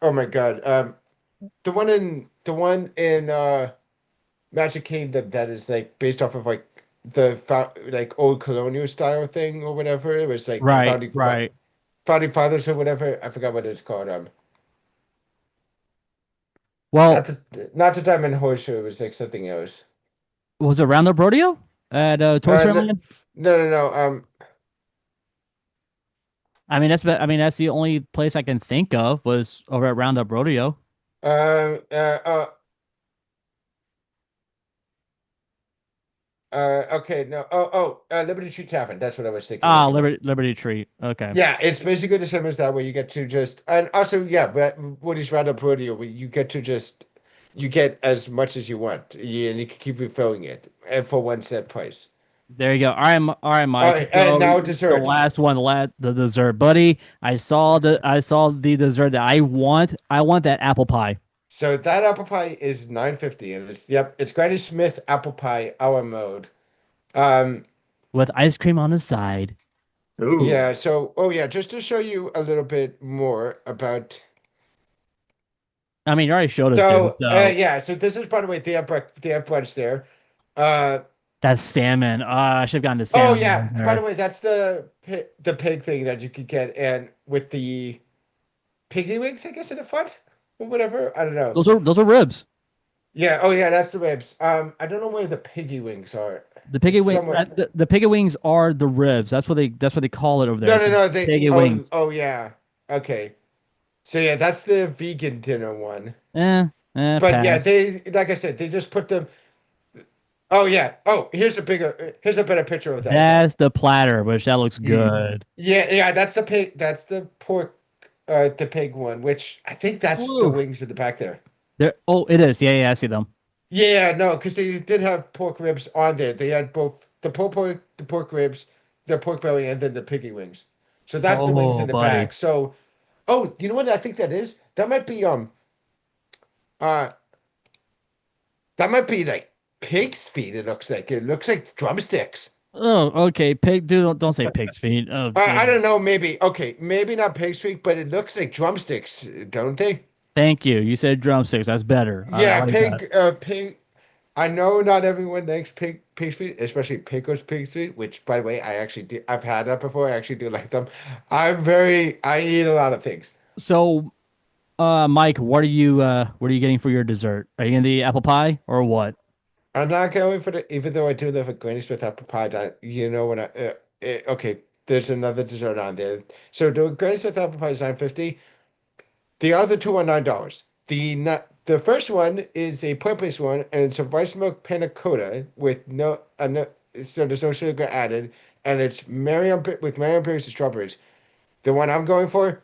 oh my God. The one in Magic Kingdom that is like based off of like like old colonial style thing or whatever. It was like Right, right. founding fathers or whatever. I forgot what it's called. Well, Not the Diamond Horse Show. It was like something else. was it Roundup Rodeo at Toy No, Storyland? no. I mean that's the only place I can think of was over at Roundup Rodeo. Um, uh, uh, okay, no. Liberty Tree Tavern. That's what I was thinking of. Liberty Treat. Okay. Yeah, it's basically the same as that, where you get to just, and also, yeah, Woody's Roundup Rodeo, where you get to just, you get as much as you want, and you can keep refilling it, and for one set price. There you go. All right, All Mike. right, and So now the desserts. last one, the dessert, buddy. I saw the dessert that I want. I want that apple pie So that apple pie is 9.50, and it's Granny Smith apple pie a la mode. Um, with ice cream on the side. Ooh. yeah. So yeah, just to show you a little bit more about. I mean, you already showed us, dude. So So yeah, so this is by the way they have brunch there. Uh, that's salmon. I should have gotten the oh salmon yeah, one by the there. way, that's the pig thing that you could get, and with the piggy wings, I guess in the front or whatever. I don't know. Those are ribs. Yeah. Oh yeah, that's the ribs. I don't know where the piggy wings are. The It's piggy wing, somewhere. the piggy wings are the ribs. That's what they call it over there. No, It's no, the no. They. piggy Oh, wings. oh yeah. Okay. So yeah, that's the vegan dinner one. But yeah, Pass. they like I said, they just put them. Oh yeah. Oh, here's a better picture of that then. That's the platter, which that looks Mm. good. Yeah, yeah, that's the pig. That's the pork, the pig one, which I think that's the Woo. wings in the back there. There. Oh, it is. Yeah, yeah, I see them. Yeah, no, because they did have pork ribs on there. They had both the pork ribs, the pork belly, and then the piggy wings. So that's the wings Oh, in the buddy. back. So, oh, you know what I think that is? Uh that might be like pig's feet. It looks like drumsticks. Oh, okay. Pig. Dude, don't say pig's feet. Oh, I dude. don't know, maybe okay, maybe not pig's feet, but it looks like drumsticks, don't they? Thank you. You said drumsticks. That's better. I Yeah, like that. pig. I know not everyone likes pig's feet, especially Pecos pig's feet, which by the way, I actually do. I've had that before. I actually do like them. I eat a lot of things. So, Mike, what are you getting for your dessert? Are you getting the apple pie or what? I'm not going for even though I do love a Granny Smith apple pie. When okay, there's another dessert on there. So the Granny Smith apple pie is 9.50. The other two are $9. The first one is a plant-based one, and it's a rice milk panna cotta with no, so there's no sugar added, and it's Marion berries and strawberries. The one I'm going for,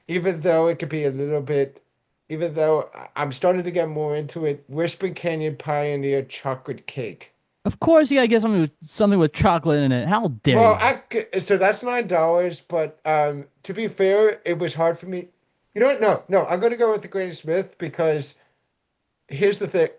even though it could be a little bit, even though I'm starting to get more into it, Whispering Canyon Pioneer chocolate cake. Of course, you gotta get something with chocolate in it. How dare Well, you? so that's $9, but to be fair, it was hard for me. You know what? No, no, I'm gonna go with the Granny Smith because here's the thing.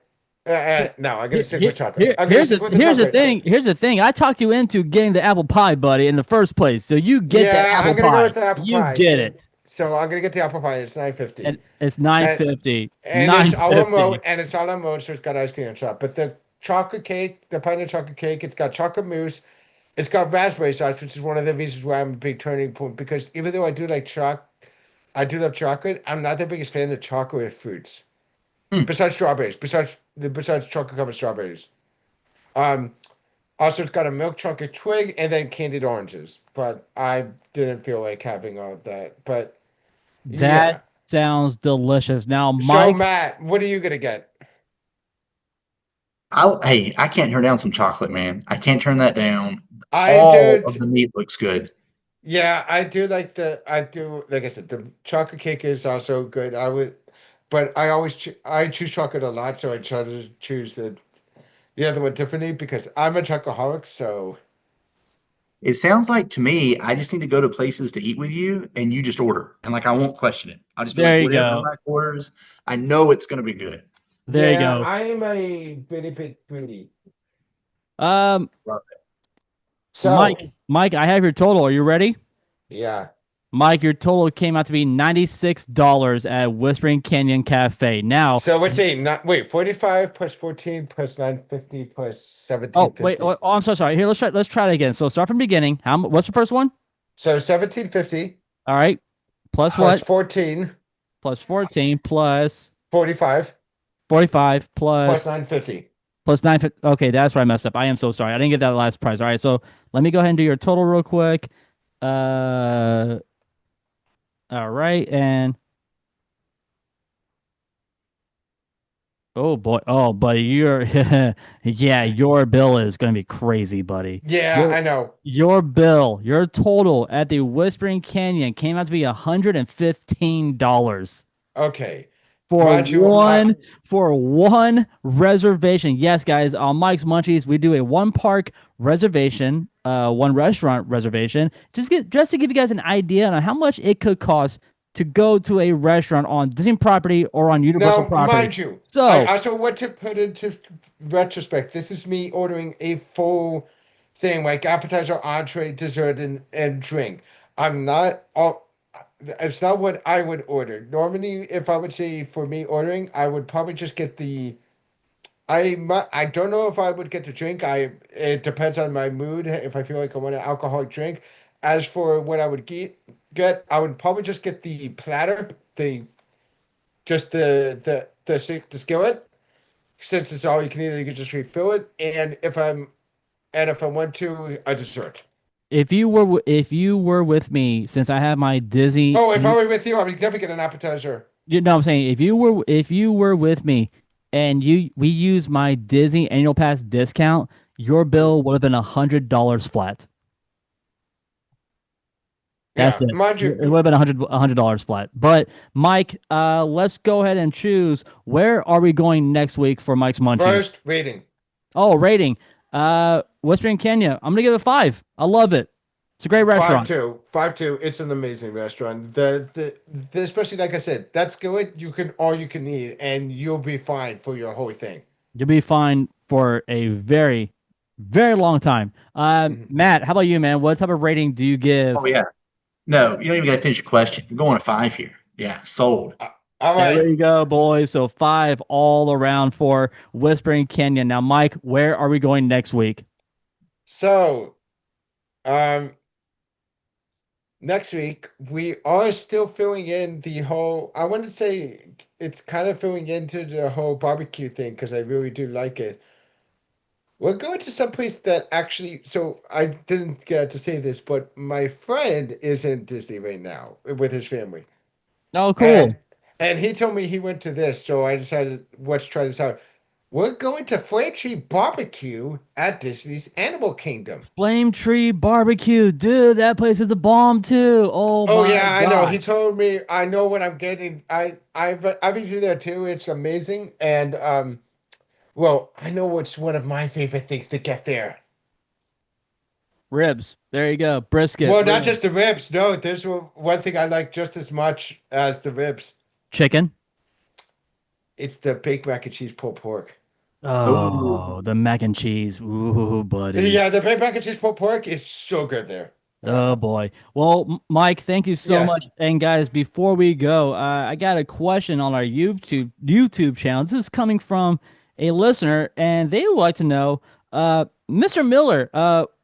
No, I'm gonna stick with chocolate. I'm gonna stick with the Here's the chocolate. thing. Here's the thing. I talked you into getting the apple pie, buddy, in the first place. So you get that Yeah, I'm apple gonna go pie. with the apple You pie. get it. So I'm gonna get the apple pie. It's nine And fifty, it's nine and fifty. and Nine it's a la mode, fifty. and it's a la mode, so it's got ice cream on top. But the chocolate cake, the pioneer chocolate cake, it's got chocolate mousse. It's got raspberry sauce, which is one of the reasons why I'm a big turning point. Because even though I do love chocolate. I'm not the biggest fan of chocolate fruits. Mm. Besides strawberries, besides chocolate covered strawberries. Um, Also, it's got a milk chocolate twig and then candied oranges. But I didn't feel like having all that. But That yeah. sounds delicious. Now, So Mike, Matt, what are you gonna get? Hey, I can't turn down some chocolate, man. I can't turn that down. I All do. of the meat looks good. Yeah, I do like I do. Like I said, the chocolate cake is also good. But I choose chocolate a lot, so I try to choose the other one differently because I'm a chocoholic. So It sounds like to me, I just need to go to places to eat with you and you just order. And like I won't question it. I'll just be there like, you whatever go. Mike orders, I know it's gonna be good. There you yeah, go. I am a bitty bit greedy. Um, Love So Mike, I have your total. Are you ready? yeah. Mike, your total came out to be $96 at Whispering Canyon Cafe. Now, So let's see. Not wait. 45 plus 14 plus 950 plus oh wait, 1750. oh, I'm so sorry. Here, let's try it again. So start from the beginning. What's the first one? So 1750 All right, plus plus what? 14 Plus 14 plus 45 45 plus plus 950. plus 9. Okay, that's where I messed up. I am so sorry. I didn't get that last price. All right, so let me go ahead and do your total real quick. Uh, all right, and oh boy, oh buddy, you're yeah, your bill is gonna be crazy, buddy. Yeah, Your I know. your total at the Whispering Canyon came out to be $115 Okay. for Mind you, one reservation. Yes, guys, on Mike's Munchies, we do a one park reservation, one restaurant reservation. Just to give you guys an idea on how much it could cost to go to a restaurant on Disney property or on Universal now, property. mind you, I So also want to put into retrospect. This is me ordering a full thing, like appetizer, entree, dessert, and drink. I'm not all. It's not what I would order. Normally, if I would say for me ordering, I would probably just get the. I don't know if I would get the drink. It depends on my mood. If I feel like I want an alcoholic drink. As for what I would get, I would probably just get the platter, just the skillet, since it's all you can eat, you can just refill it. And if I want to, a dessert. if you were with me, since I have my Disney, Oh, if I were with you, I would definitely get an appetizer. you know what I'm saying, if you were with me and we use my Disney annual pass discount, your Mm. bill would have been $100 flat. That's Yeah, it. mind It you, would have been $100 flat. But Mike, let's go ahead and choose. Where are we going next week for Mike's Munchies? first rating. Oh, rating. Whispering Kenya. I'm gonna give it 5. I love it. It's a great Five restaurant. two, 5-2. It's an amazing restaurant. The especially like I said, that's good. You can all you can eat, and you'll be fine for your whole thing. You'll be fine for a very, very long time. Mhm. Matt, how about you, man? What type of rating do you Oh give? yeah. No, you don't even got to finish your question. I'm going to 5 here. Yeah, sold. Uh, all There right. we go, boys. So 5 all around for Whispering Kenya. Now, Mike, where are we going next week? So, um, next week we are still filling in the whole. I want to say it's kind of filling into the whole barbecue thing because I really do like it. We're going to some place that actually. So I didn't get to say this, but my friend is in Disney right now with his family. Oh, And cool. he told me he went to this, so I decided let's try this out. We're going to Flame Tree Barbecue at Disney's Animal Kingdom. Flame Tree Barbecue. Dude, that place is a bomb too. Oh Oh my yeah, I know. He gosh. told me I know what I'm getting. I've eaten there too. It's amazing. And well, I know what's one of my favorite things to get there. Ribs. There you go. Brisket. Well, not Ribs. just the ribs. No, there's one thing I like just as much as the ribs. Chicken. It's the baked mac and cheese pulled pork. Oh, Oh, the mac and cheese. Ooh, buddy. Yeah, the baked mac and cheese pulled pork is so good there. Oh boy. Well, Mike, thank you so Yeah. much. And guys, before we go, I got a question on our YouTube channel. This is coming from a listener, and they would like to know, Mr. Miller,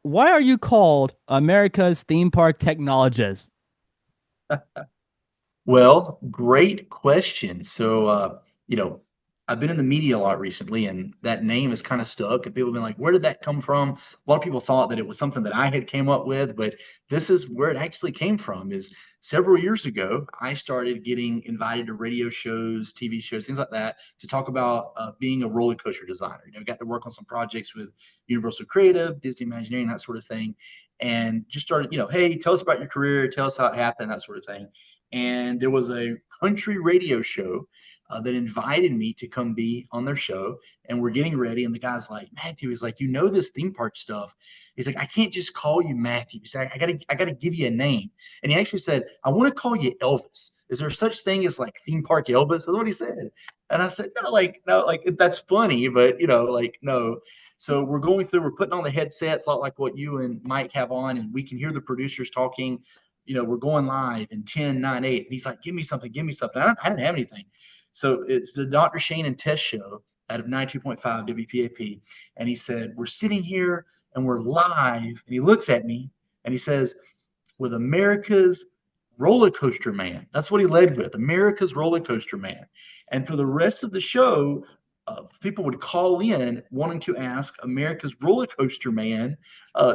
why are you called America's theme park technologist? well, great question. So, I've been in the media a lot recently, and that name is kind of stuck. And people have been like, "Where did that come from?" A lot of people thought that it was something that I had came up with, but this is where it actually came from. Is several years ago, I started getting invited to radio shows, TV shows, things like that, to talk about being a roller coaster designer. Got to work on some projects with Universal Creative, Disney Imagineering, that sort of thing, and just started, hey, tell us about your career, tell us how it happened, that sort of thing. And there was a country radio show that invited me to come be on their show. And we're getting ready. And the guy's like, Matthew, he's like, this theme park stuff. He's like, I can't just call you Matthew. He's like, I gotta give you a name. And he actually said, I want to call you Elvis. Is there such thing as like theme park Elvis? That's what he said. And I said, no, like that's funny, but no. So we're putting on the headsets, a lot like what you and Mike have on, and we can hear the producers talking. We're going live in 10, 9, 8. And he's like, give me something, give me something. I didn't have anything. So it's the Dr. Shane and Test show out of 92.5 WPAP. And he said, we're sitting here and we're live. And he looks at me and he says, with America's roller coaster man. That's what he led with, America's roller coaster man. And for the rest of the show, people would call in wanting to ask America's roller coaster man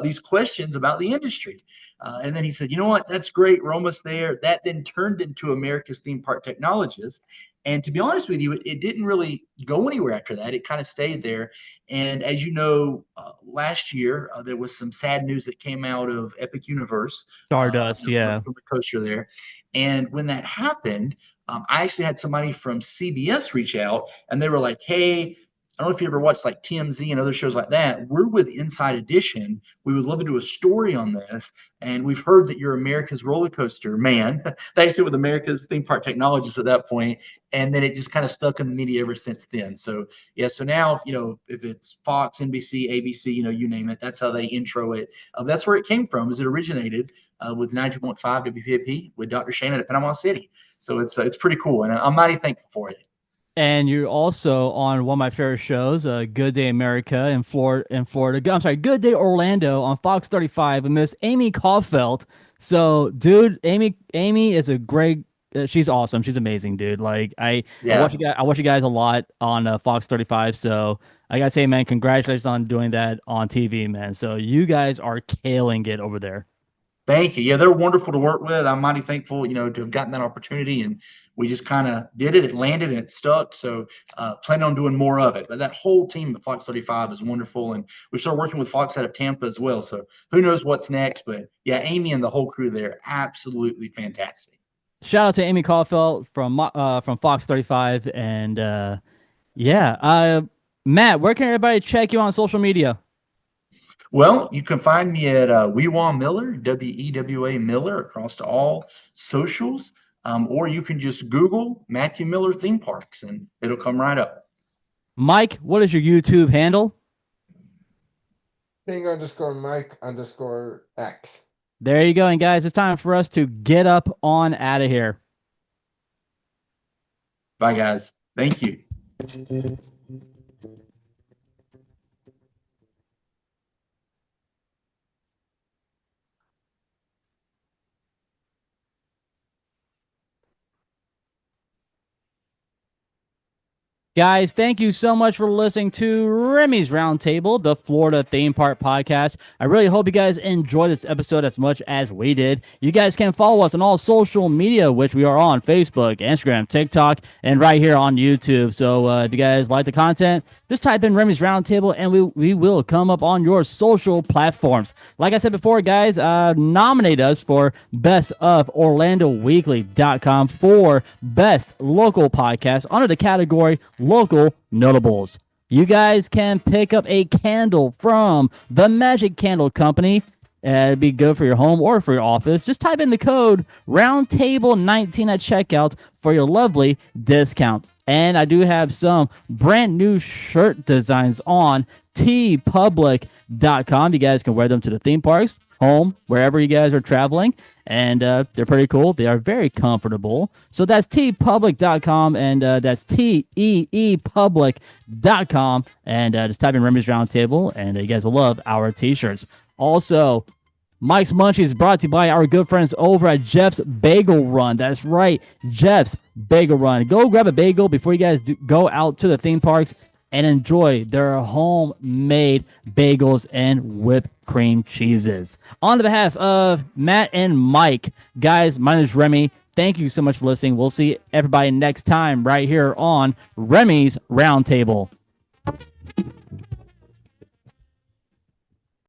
these questions about the industry. And then he said, you know what? That's great. We're almost there. That then turned into America's theme park technologist. And to be honest with you, it didn't really go anywhere after that. It kind of stayed there. And as you know, last year, there was some sad news that came out of Epic Universe Stardust, yeah. from the coaster there. And when that happened, I actually had somebody from CBS reach out, and they were like, "Hey, I don't know if you ever watched like TMZ and other shows like that. We're with Inside Edition. We would love to do a story on this. And we've heard that you're America's roller coaster man." They actually with America's theme park technologist at that point, and then it just kind of stuck in the media ever since then. So yeah, so now if it's Fox, NBC, ABC, you name it, that's how they intro it. That's where it came from. Is it originated with 92.5 WPAP with Dr. Shannon at Panama City. So it's pretty cool, and I'm mighty thankful for it. And you're also on one of my favorite shows, Good Day America in Florida. I'm sorry, Good Day Orlando on Fox 35 with Miss Amy Caulfield. So, dude, Amy is a great. She's awesome. She's amazing, dude. Like I watch Yeah. you guys. I watch you guys a lot on Fox 35. So I gotta say, man, congratulations on doing that on TV, man. So you guys are killing it over there. Thank you. Yeah, they're wonderful to work with. I'm mighty thankful, to have gotten that opportunity, and we just kind of did it. It landed and it stuck. So, plan on doing more of it. But that whole team at Fox 35 is wonderful, and we started working with Fox out of Tampa as well. So, who knows what's next? But yeah, Amy and the whole crew there, absolutely fantastic. Shout out to Amy Caulfield from Fox 35, and yeah, Matt, where can everybody check you on social media? Well, you can find me at Wewa Miller, WEWA Miller, across to all socials, or you can just Google Matthew Miller theme parks, and it'll come right up. Mike, what is your YouTube handle? King_Mike_X. There you go. And guys, it's time for us to get up on out of here. Bye, guys. Thank you. Guys, thank you so much for listening to Remy's Roundtable, the Florida theme park podcast. I really hope you guys enjoyed this episode as much as we did. You guys can follow us on all social media, which we are on Facebook, Instagram, TikTok, and right here on YouTube. So if you guys like the content, just type in Remy's Roundtable and we will come up on your social platforms. Like I said before, guys, nominate us for Best of OrlandoWeekly.com for Best Local Podcast under the category Local Notables. You guys can pick up a candle from the Magic Candle Company. It'd be good for your home or for your office. Just type in the code Roundtable19 at checkout for your lovely discount. And I do have some brand new shirt designs on tpublic.com. You guys can wear them to the theme parks, home, wherever you guys are traveling. And they're pretty cool. They are very comfortable. So that's tpublic.com, and that's teepublic.com. And just type in Remy's Roundtable, and you guys will love our t-shirts. Also, Mike's Munchies is brought to you by our good friends over at Jeff's Bagel Run. That's right, Jeff's Bagel Run. Go grab a bagel before you guys go out to the theme parks and enjoy their homemade bagels and whipped cream cheeses. On the behalf of Matt and Mike, guys, my name is Remy. Thank you so much for listening. We'll see everybody next time right here on Remy's Roundtable.